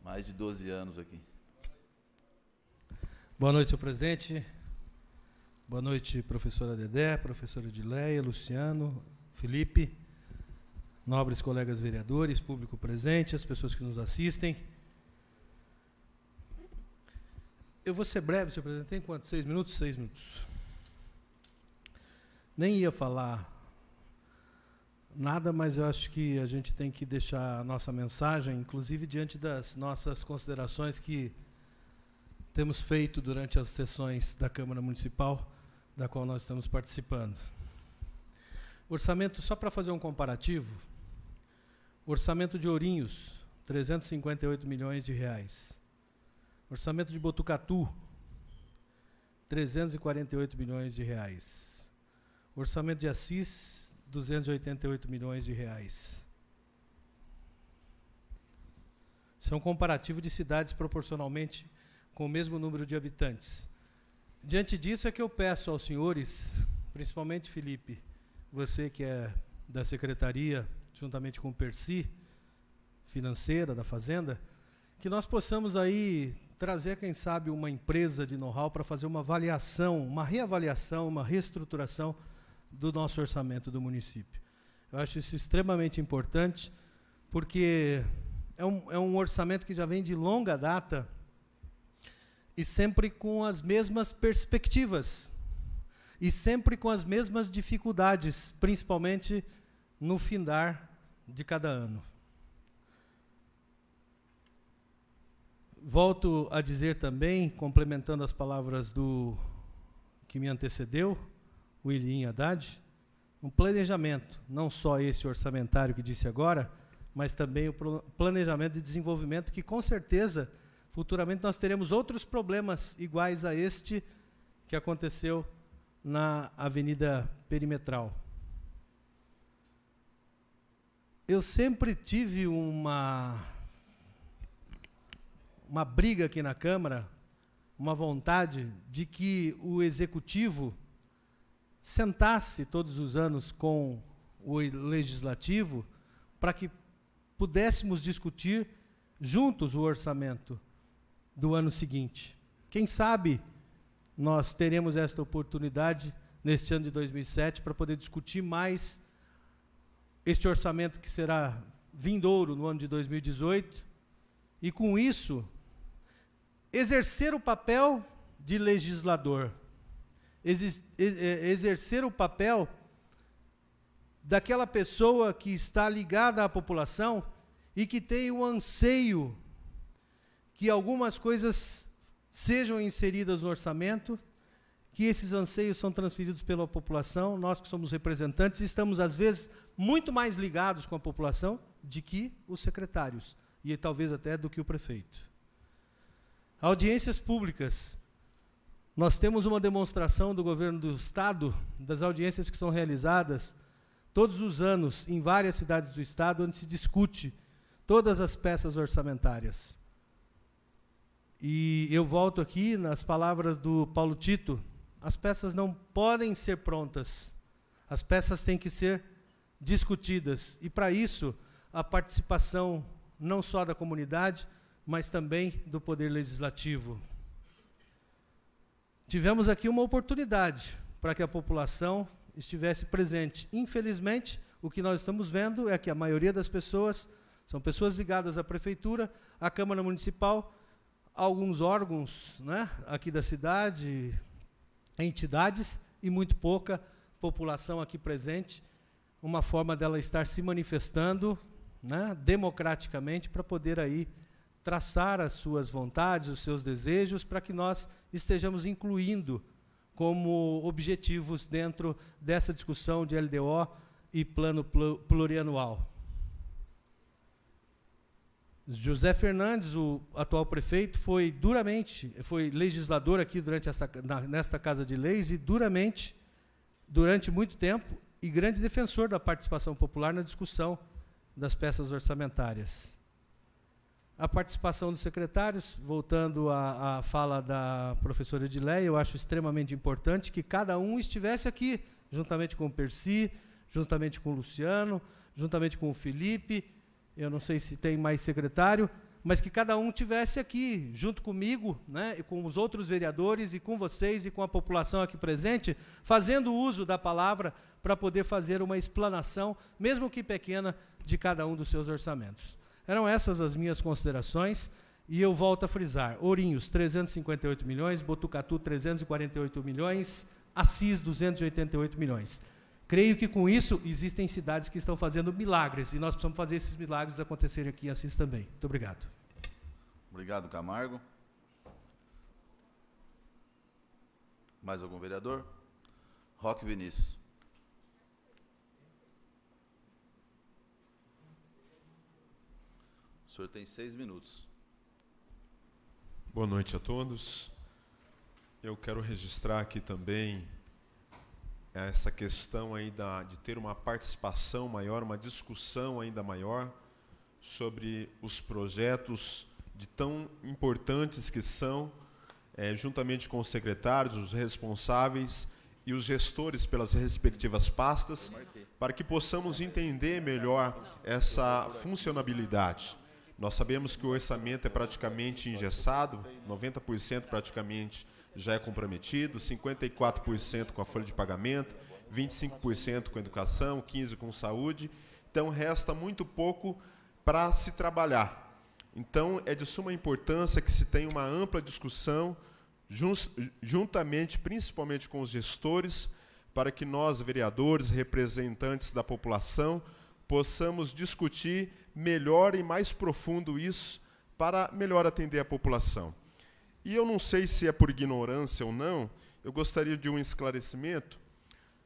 mais de 12 anos aqui. Boa noite, senhor presidente. Boa noite, professora Dedé, professora Edileia, Luciano, Felipe, nobres colegas vereadores, público presente, as pessoas que nos assistem. Eu vou ser breve, senhor presidente. Tem quanto? 6 minutos? 6 minutos. Nem ia falar nada, mas eu acho que a gente tem que deixar a nossa mensagem, inclusive diante das nossas considerações que temos feito durante as sessões da Câmara Municipal, da qual nós estamos participando. Orçamento, só para fazer um comparativo, orçamento de Ourinhos, 358 milhões de reais. Orçamento de Botucatu, 348 milhões de reais. Orçamento de Assis, 288 milhões de reais. Isso é um comparativo de cidades proporcionalmente com o mesmo número de habitantes. Diante disso é que eu peço aos senhores, principalmente Felipe, você que é da Secretaria, juntamente com o Percy, financeira, da Fazenda, que nós possamos aí trazer, quem sabe, uma empresa de know-how para fazer uma avaliação, uma reavaliação, uma reestruturação do nosso orçamento do município. Eu acho isso extremamente importante, porque é um orçamento que já vem de longa data e sempre com as mesmas perspectivas e sempre com as mesmas dificuldades, principalmente no findar de cada ano. Volto a dizer também, complementando as palavras do que me antecedeu, o William Haddad, um planejamento, não só esse orçamentário que disse agora, mas também o planejamento de desenvolvimento, que com certeza, futuramente, nós teremos outros problemas iguais a este que aconteceu na Avenida Perimetral. Eu sempre tive uma briga aqui na Câmara, uma vontade de que o Executivo sentasse todos os anos com o Legislativo para que pudéssemos discutir juntos o orçamento do ano seguinte. Quem sabe nós teremos esta oportunidade neste ano de 2007 para poder discutir mais este orçamento que será vindouro no ano de 2018 e, com isso, exercer o papel de legislador, exercer o papel daquela pessoa que está ligada à população e que tem o anseio que algumas coisas sejam inseridas no orçamento, que esses anseios são transferidos pela população. Nós que somos representantes estamos, às vezes, muito mais ligados com a população do que os secretários, e talvez até do que o prefeito. Audiências públicas. Nós temos uma demonstração do governo do Estado, das audiências que são realizadas todos os anos em várias cidades do Estado, onde se discute todas as peças orçamentárias. E eu volto aqui nas palavras do Paulo Tito: as peças não podem ser prontas, as peças têm que ser discutidas. E, para isso, a participação não só da comunidade, mas também do Poder Legislativo. Tivemos aqui uma oportunidade para que a população estivesse presente. Infelizmente, o que nós estamos vendo é que a maioria das pessoas são pessoas ligadas à Prefeitura, à Câmara Municipal, a alguns órgãos, né, aqui da cidade, entidades, e muito pouca população aqui presente, uma forma dela estar se manifestando, né, democraticamente, para poder aí traçar as suas vontades, os seus desejos, para que nós estejamos incluindo como objetivos dentro dessa discussão de LDO e plano plurianual. José Fernandes, o atual prefeito, foi legislador aqui nesta Casa de Leis e durante muito tempo, e grande defensor da participação popular na discussão das peças orçamentárias. A participação dos secretários, voltando à fala da professora Edileia, eu acho extremamente importante que cada um estivesse aqui, juntamente com o Percy, juntamente com o Luciano, juntamente com o Felipe, eu não sei se tem mais secretário, mas que cada um estivesse aqui, junto comigo, né, e com os outros vereadores, e com vocês, e com a população aqui presente, fazendo uso da palavra para poder fazer uma explanação, mesmo que pequena, de cada um dos seus orçamentos. Eram essas as minhas considerações, e eu volto a frisar: Ourinhos, 358 milhões, Botucatu, 348 milhões, Assis, 288 milhões. Creio que, com isso, existem cidades que estão fazendo milagres, e nós precisamos fazer esses milagres acontecerem aqui em Assis também. Muito obrigado. Obrigado, Camargo. Mais algum vereador? Roque Vinícius. O senhor tem 6 minutos. Boa noite a todos. Eu quero registrar aqui também essa questão aí de ter uma participação maior, uma discussão ainda maior sobre os projetos de tão importantes que são, juntamente com os secretários, os responsáveis e os gestores pelas respectivas pastas, para que possamos entender melhor essa funcionabilidade. Nós sabemos que o orçamento é praticamente engessado, 90% praticamente já é comprometido, 54% com a folha de pagamento, 25% com educação, 15% com saúde. Então, resta muito pouco para se trabalhar. Então, é de suma importância que se tenha uma ampla discussão, juntamente, principalmente com os gestores, para que nós, vereadores, representantes da população, possamos discutir melhor e mais profundo isso, para melhor atender a população. E eu não sei se é por ignorância ou não, eu gostaria de um esclarecimento.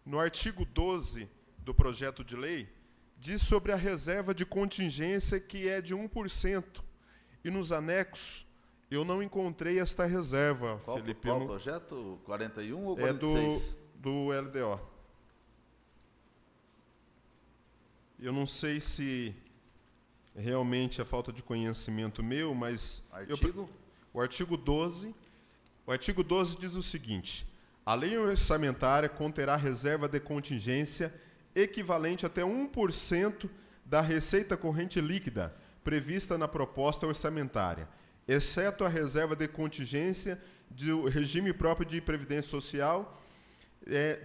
No artigo 12 do projeto de lei, diz sobre a reserva de contingência, que é de 1%. E nos anexos, eu não encontrei esta reserva, Felipe. Qual projeto? 41 ou 46? É do LDO. Eu não sei se realmente é falta de conhecimento meu, mas... Artigo? O artigo 12 diz o seguinte: a lei orçamentária conterá reserva de contingência equivalente até 1% da receita corrente líquida prevista na proposta orçamentária, exceto a reserva de contingência do regime próprio de previdência social,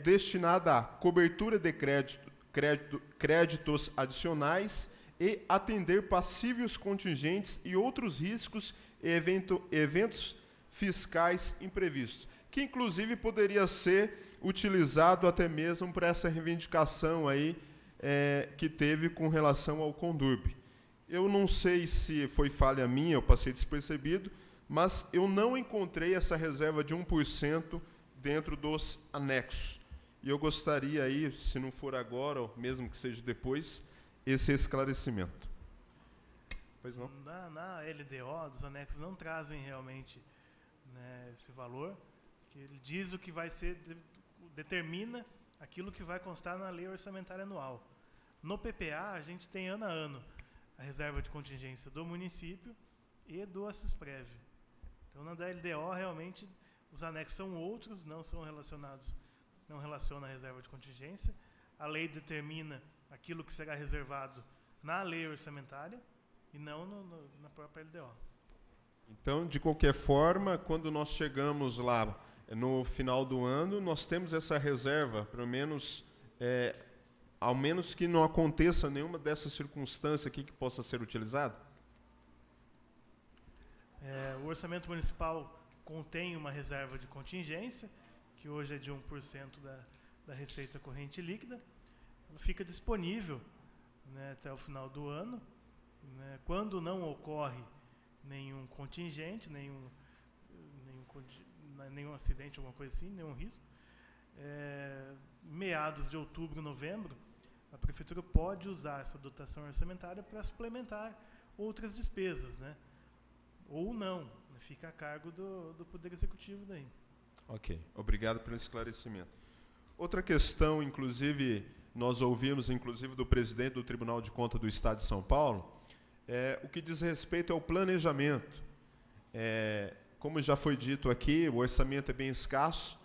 destinada à cobertura de créditos adicionais e atender passíveis contingentes e outros riscos e eventos fiscais imprevistos, que inclusive poderia ser utilizado até mesmo para essa reivindicação aí, que teve com relação ao Condurb. Eu não sei se foi falha minha, eu passei despercebido, mas eu não encontrei essa reserva de 1% dentro dos anexos. E eu gostaria aí, se não for agora, ou mesmo que seja depois, esse esclarecimento. Pois não? Na LDO, dos anexos, não trazem realmente, né, esse valor, que ele diz o que vai ser, determina aquilo que vai constar na lei orçamentária anual. No PPA, a gente tem ano a ano a reserva de contingência do município e do Assisprev. Então, na da LDO, realmente, os anexos são outros, não são relacionados, não relaciona a reserva de contingência. A lei determina aquilo que será reservado na lei orçamentária e não na própria LDO. Então, de qualquer forma, quando nós chegamos lá no final do ano, nós temos essa reserva, pelo menos, ao menos que não aconteça nenhuma dessas circunstâncias aqui que possa ser utilizada? O orçamento municipal contém uma reserva de contingência, que hoje é de 1% da receita corrente líquida. Ela fica disponível, né, até o final do ano, né, quando não ocorre nenhum contingente, nenhum acidente, alguma coisa assim, nenhum risco. Meados de outubro, novembro, a prefeitura pode usar essa dotação orçamentária para suplementar outras despesas, né? Ou não, fica a cargo do Poder Executivo daí. Ok, obrigado pelo esclarecimento. Outra questão, inclusive, nós ouvimos, inclusive, do presidente do Tribunal de Contas do Estado de São Paulo, o que diz respeito ao planejamento. Como já foi dito aqui, o orçamento é bem escasso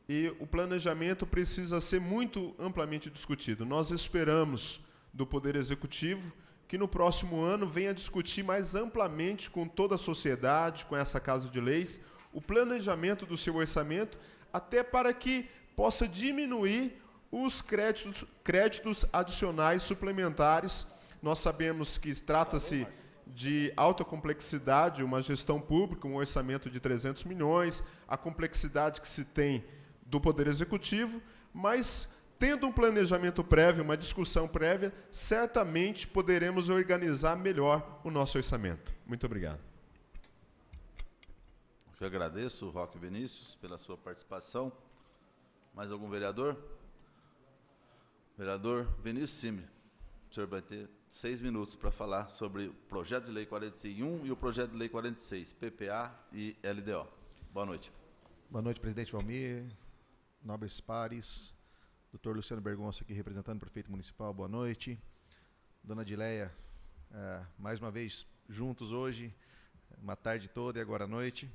e o planejamento precisa ser muito amplamente discutido. Nós esperamos do Poder Executivo que no próximo ano venha discutir mais amplamente com toda a sociedade, com essa Casa de Leis, o planejamento do seu orçamento, até para que possa diminuir os créditos adicionais suplementares. Nós sabemos que trata-se de alta complexidade, uma gestão pública, um orçamento de 300 milhões, a complexidade que se tem do Poder Executivo, mas, tendo um planejamento prévio, uma discussão prévia, certamente poderemos organizar melhor o nosso orçamento. Muito obrigado. Eu agradeço, Roque Vinícius, pela sua participação. Mais algum vereador? Vereador Vinícius Simri, o senhor vai ter 6 minutos para falar sobre o projeto de lei 41 e o projeto de lei 46, PPA e LDO. Boa noite. Boa noite, presidente Valmir, nobres pares, doutor Luciano Bergonça aqui representando o prefeito municipal, boa noite. Dona Adileia, mais uma vez juntos hoje, uma tarde toda e agora à noite.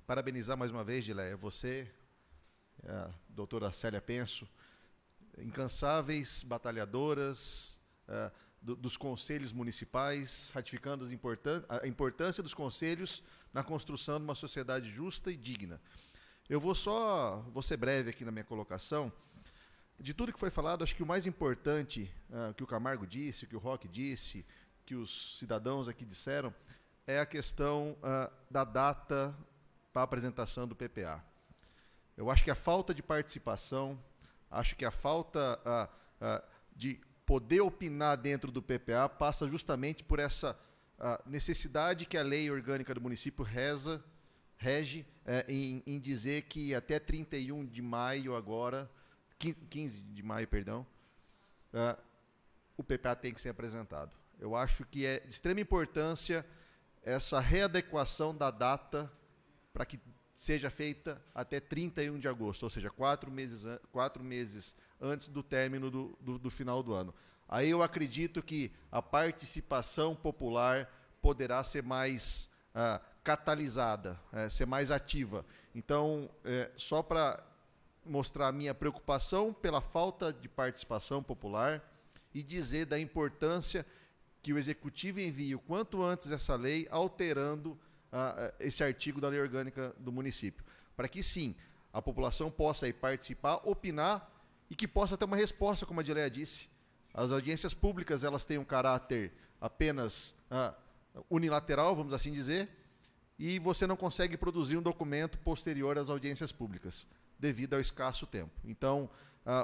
Parabenizar mais uma vez, Adileia, você, a doutora Célia Penso, incansáveis batalhadoras dos conselhos municipais, ratificando a importância dos conselhos na construção de uma sociedade justa e digna. Eu vou ser breve aqui na minha colocação. De tudo que foi falado, acho que o mais importante, que o Camargo disse, que o Roque disse, que os cidadãos aqui disseram, é a questão da data para a apresentação do PPA. Eu acho que a falta de participação, acho que a falta de poder opinar dentro do PPA passa justamente por essa necessidade que a lei orgânica do município rege em dizer que até 31 de maio agora, 15 de maio, perdão, o PPA tem que ser apresentado. Eu acho que é de extrema importância essa readequação da data para que seja feita até 31 de agosto, ou seja, 4 meses antes do término do final do ano. Aí eu acredito que a participação popular poderá ser mais catalisada, ser mais ativa. Então, só para mostrar a minha preocupação pela falta de participação popular e dizer da importância que o Executivo envie o quanto antes essa lei, alterando esse artigo da lei orgânica do município, para que, sim, a população possa aí participar, opinar e que possa ter uma resposta, como a Adileia disse. As audiências públicas, elas têm um caráter apenas unilateral, vamos assim dizer, e você não consegue produzir um documento posterior às audiências públicas, devido ao escasso tempo. Então,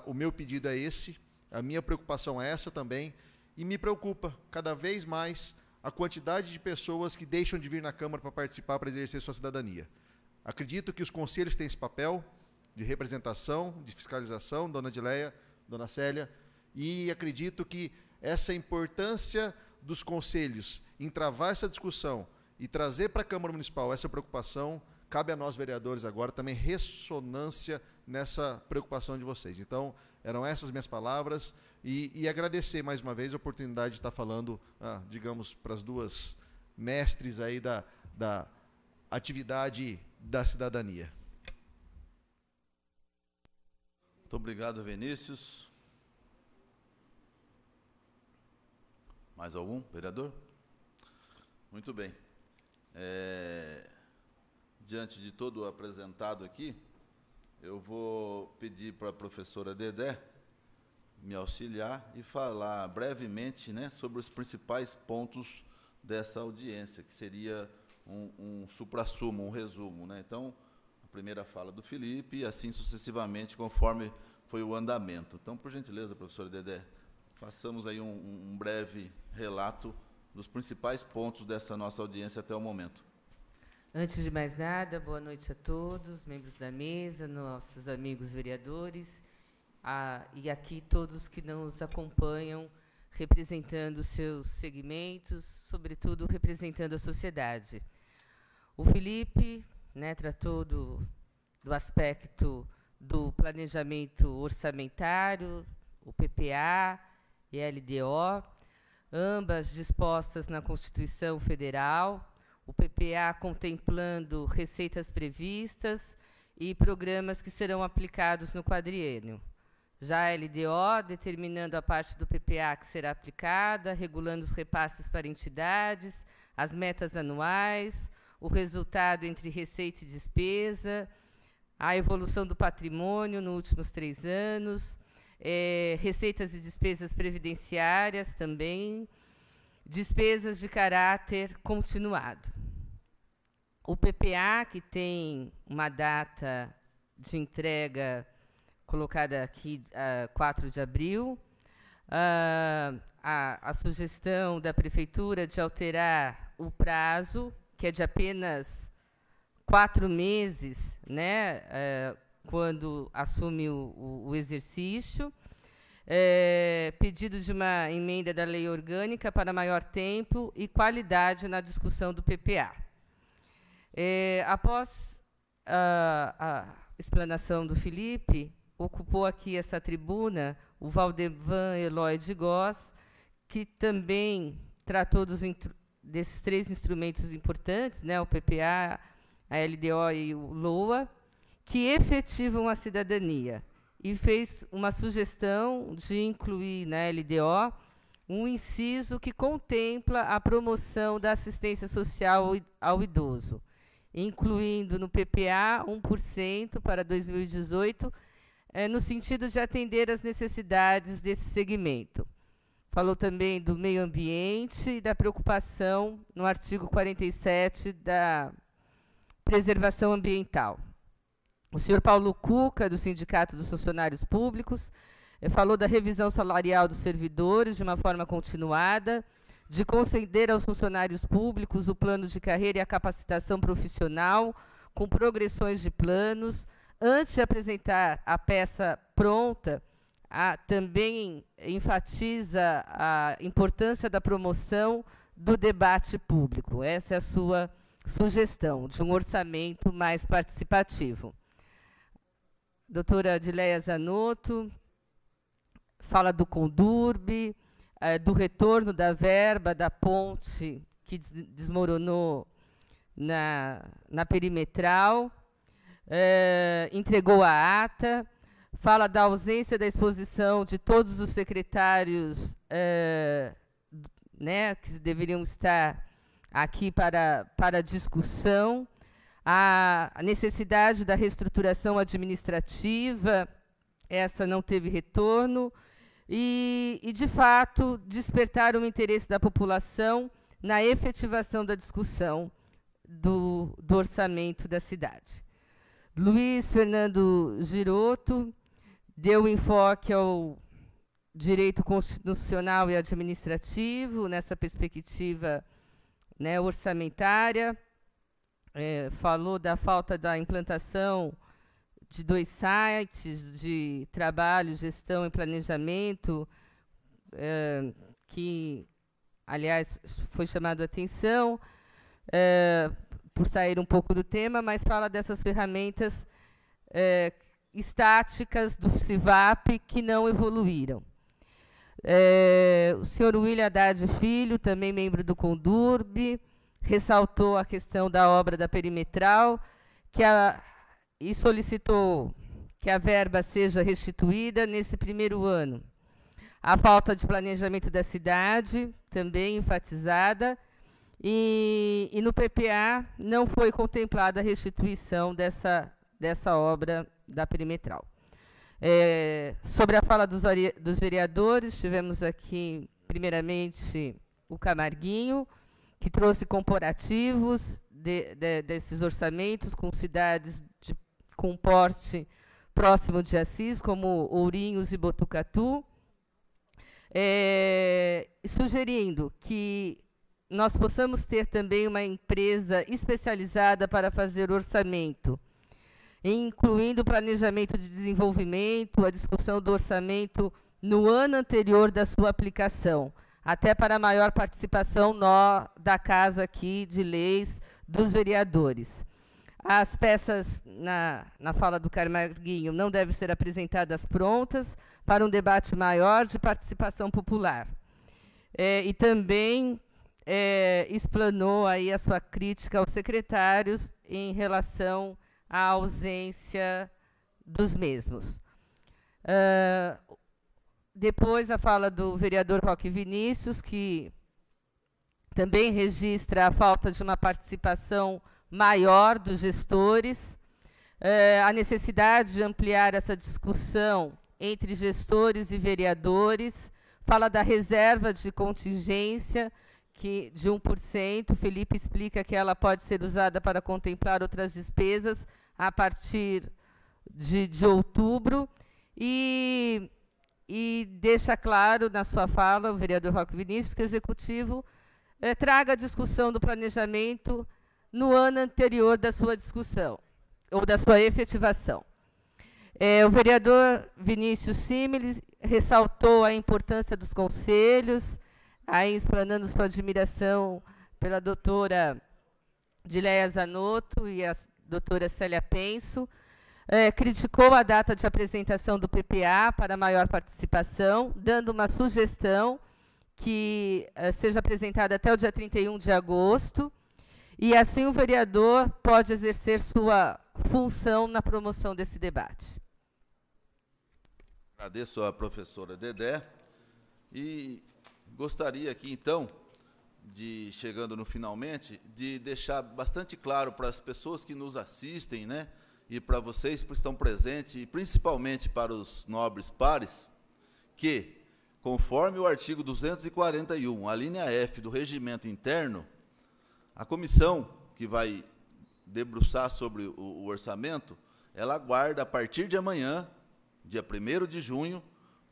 o meu pedido é esse, a minha preocupação é essa também, e me preocupa cada vez mais a quantidade de pessoas que deixam de vir na Câmara para participar, para exercer sua cidadania. Acredito que os conselhos têm esse papel de representação, de fiscalização, dona Adileia, dona Célia, e acredito que essa importância dos conselhos em travar essa discussão e trazer para a Câmara Municipal essa preocupação, cabe a nós, vereadores, agora também ressonância nessa preocupação de vocês. Então, eram essas minhas palavras e agradecer mais uma vez a oportunidade de estar falando, digamos, para as duas mestres aí da atividade da cidadania. Muito obrigado, Vinícius. Mais algum, vereador? Muito bem. Diante de todo o apresentado aqui, eu vou pedir para a professora Dedé me auxiliar e falar brevemente, né, sobre os principais pontos dessa audiência, que seria um suprassumo, um resumo, né? Então, a primeira fala do Felipe e assim sucessivamente, conforme foi o andamento. Então, por gentileza, professora Dedé, façamos aí um breve relato dos principais pontos dessa nossa audiência até o momento. Antes de mais nada, boa noite a todos, membros da mesa, nossos amigos vereadores, e aqui todos que nos acompanham representando seus segmentos, sobretudo representando a sociedade. O Felipe, né, tratou do aspecto do planejamento orçamentário, o PPA e a LDO, ambas dispostas na Constituição Federal, o PPA contemplando receitas previstas e programas que serão aplicados no quadriênio. Já a LDO, determinando a parte do PPA que será aplicada, regulando os repasses para entidades, as metas anuais, o resultado entre receita e despesa, a evolução do patrimônio nos últimos 3 anos, receitas e despesas previdenciárias também, despesas de caráter continuado. O PPA, que tem uma data de entrega colocada aqui, 4 de abril, a sugestão da Prefeitura de alterar o prazo, que é de apenas 4 meses, né, quando assume o exercício, pedido de uma emenda da lei orgânica para maior tempo e qualidade na discussão do PPA. Após a explanação do Felipe, ocupou aqui essa tribuna o Valdevan Eloy de Góes, que também tratou desses 3 instrumentos importantes, né, o PPA, a LDO e o LOA, que efetivam a cidadania, e fez uma sugestão de incluir na LDO um inciso que contempla a promoção da assistência social ao idoso, incluindo no PPA 1% para 2018, no sentido de atender às necessidades desse segmento. Falou também do meio ambiente e da preocupação no artigo 47 da preservação ambiental. O senhor Paulo Cuca, do Sindicato dos Funcionários Públicos, falou da revisão salarial dos servidores de uma forma continuada, de conceder aos funcionários públicos o plano de carreira e a capacitação profissional, com progressões de planos. Antes de apresentar a peça pronta, também enfatiza a importância da promoção do debate público. Essa é a sua sugestão, de um orçamento mais participativo. Doutora Adileia Zanotto fala do Condurb, do retorno da verba da ponte que desmoronou na perimetral, entregou a ata, fala da ausência da exposição de todos os secretários né, que deveriam estar aqui para discussão, a necessidade da reestruturação administrativa, essa não teve retorno, e, de fato, despertar o interesse da população na efetivação da discussão do orçamento da cidade. Luiz Fernando Girotto deu enfoque ao direito constitucional e administrativo, nessa perspectiva, né, orçamentária, falou da falta da implantação de 2 sites de trabalho, gestão e planejamento, que, aliás, foi chamado a atenção, por sair um pouco do tema, mas fala dessas ferramentas estáticas do CIVAP que não evoluíram. O senhor William Haddad Filho, também membro do Condurb, ressaltou a questão da obra da perimetral e solicitou que a verba seja restituída nesse primeiro ano. A falta de planejamento da cidade, também enfatizada, e no PPA não foi contemplada a restituição dessa obra da perimetral. Sobre a fala dos vereadores, tivemos aqui, primeiramente, o Camarguinho, que trouxe comparativos desses orçamentos com cidades com porte próximo de Assis, como Ourinhos e Botucatu, sugerindo que nós possamos ter também uma empresa especializada para fazer orçamento, incluindo o planejamento de desenvolvimento, a discussão do orçamento no ano anterior da sua aplicação, até para maior participação da Casa aqui de Leis dos vereadores. As peças, na fala do Camarguinho, não devem ser apresentadas prontas para um debate maior de participação popular. E também explanou aí a sua crítica aos secretários em relação à ausência dos mesmos. Depois, a fala do vereador Roque Vinícius, que também registra a falta de uma participação maior dos gestores, a necessidade de ampliar essa discussão entre gestores e vereadores, fala da reserva de contingência, que de 1%, Felipe explica que ela pode ser usada para contemplar outras despesas a partir de outubro, e deixa claro na sua fala, o vereador Roque Vinícius, que o Executivo traga a discussão do planejamento no ano anterior da sua discussão, ou da sua efetivação. O vereador Vinícius Similes ressaltou a importância dos conselhos, aí explanando sua admiração pela doutora Dileia Zanotto e a doutora Célia Penso, criticou a data de apresentação do PPA para maior participação, dando uma sugestão que seja apresentada até o dia 31 de agosto, e assim o vereador pode exercer sua função na promoção desse debate. Agradeço à professora Dedé e gostaria aqui, então, chegando no finalmente, de deixar bastante claro para as pessoas que nos assistem, né, e para vocês que estão presentes, e principalmente para os nobres pares, que, conforme o artigo 241, a linha F do regimento interno, a comissão que vai debruçar sobre o orçamento, ela aguarda, a partir de amanhã, dia 1º de junho,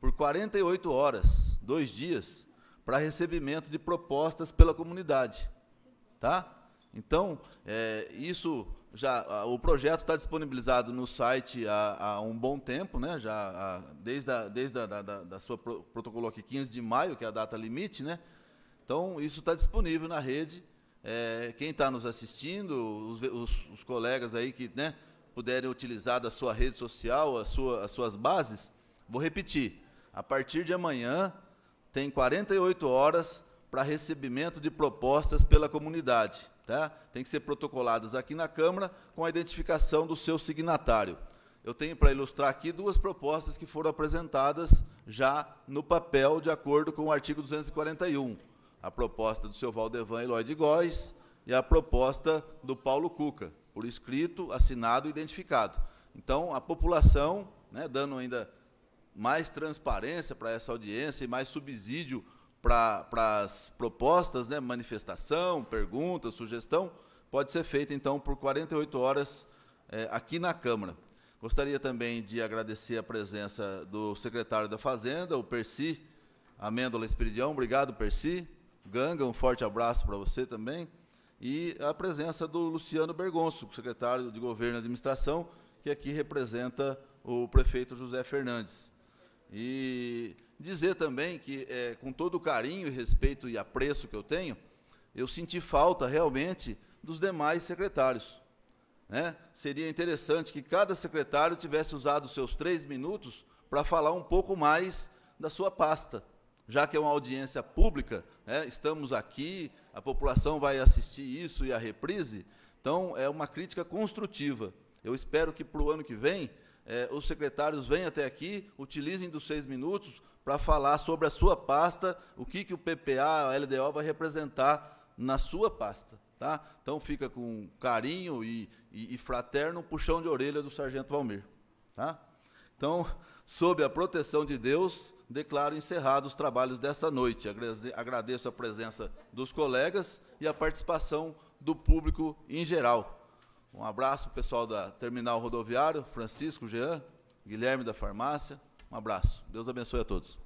por 48 horas, 2 dias, para recebimento de propostas pela comunidade. Tá? Então, isso o projeto está disponibilizado no site há um bom tempo, né? Desde a sua protocolou aqui 15 de maio, que é a data limite, né? Então, isso está disponível na rede. Quem está nos assistindo, os colegas aí que, né, puderem utilizar da sua rede social, as suas bases, vou repetir, a partir de amanhã tem 48 horas para recebimento de propostas pela comunidade. Tá? Tem que ser protocoladas aqui na Câmara com a identificação do seu signatário. Eu tenho para ilustrar aqui 2 propostas que foram apresentadas já no papel, de acordo com o artigo 241. A proposta do seu Valdevan Eloy de Góes e a proposta do Paulo Cuca, por escrito, assinado e identificado. Então, a população, né, dando ainda mais transparência para essa audiência e mais subsídio para as propostas, né, manifestação, pergunta, sugestão, pode ser feita, então, por 48 horas aqui na Câmara. Gostaria também de agradecer a presença do secretário da Fazenda, o Percy Amêndola Espiridião. Obrigado, Percy. Ganga, um forte abraço para você também. E a presença do Luciano Bergonço, secretário de Governo e Administração, que aqui representa o prefeito José Fernandes. E dizer também que, com todo o carinho e respeito e apreço que eu tenho, eu senti falta, realmente, dos demais secretários. Né? Seria interessante que cada secretário tivesse usado os seus 3 minutos para falar um pouco mais da sua pasta. Já que é uma audiência pública, né, estamos aqui, a população vai assistir isso e a reprise, então é uma crítica construtiva. Eu espero que, para o ano que vem, os secretários venham até aqui, utilizem dos 6 minutos para falar sobre a sua pasta, o que o PPA, a LDO vai representar na sua pasta. Tá? Então, fica com carinho e fraterno puxão de orelha do sargento Valmir. Tá? Então, sob a proteção de Deus, declaro encerrados os trabalhos dessa noite. Agradeço a presença dos colegas e a participação do público em geral. Um abraço, pessoal da Terminal Rodoviário, Francisco, Jean, Guilherme da Farmácia. Um abraço. Deus abençoe a todos.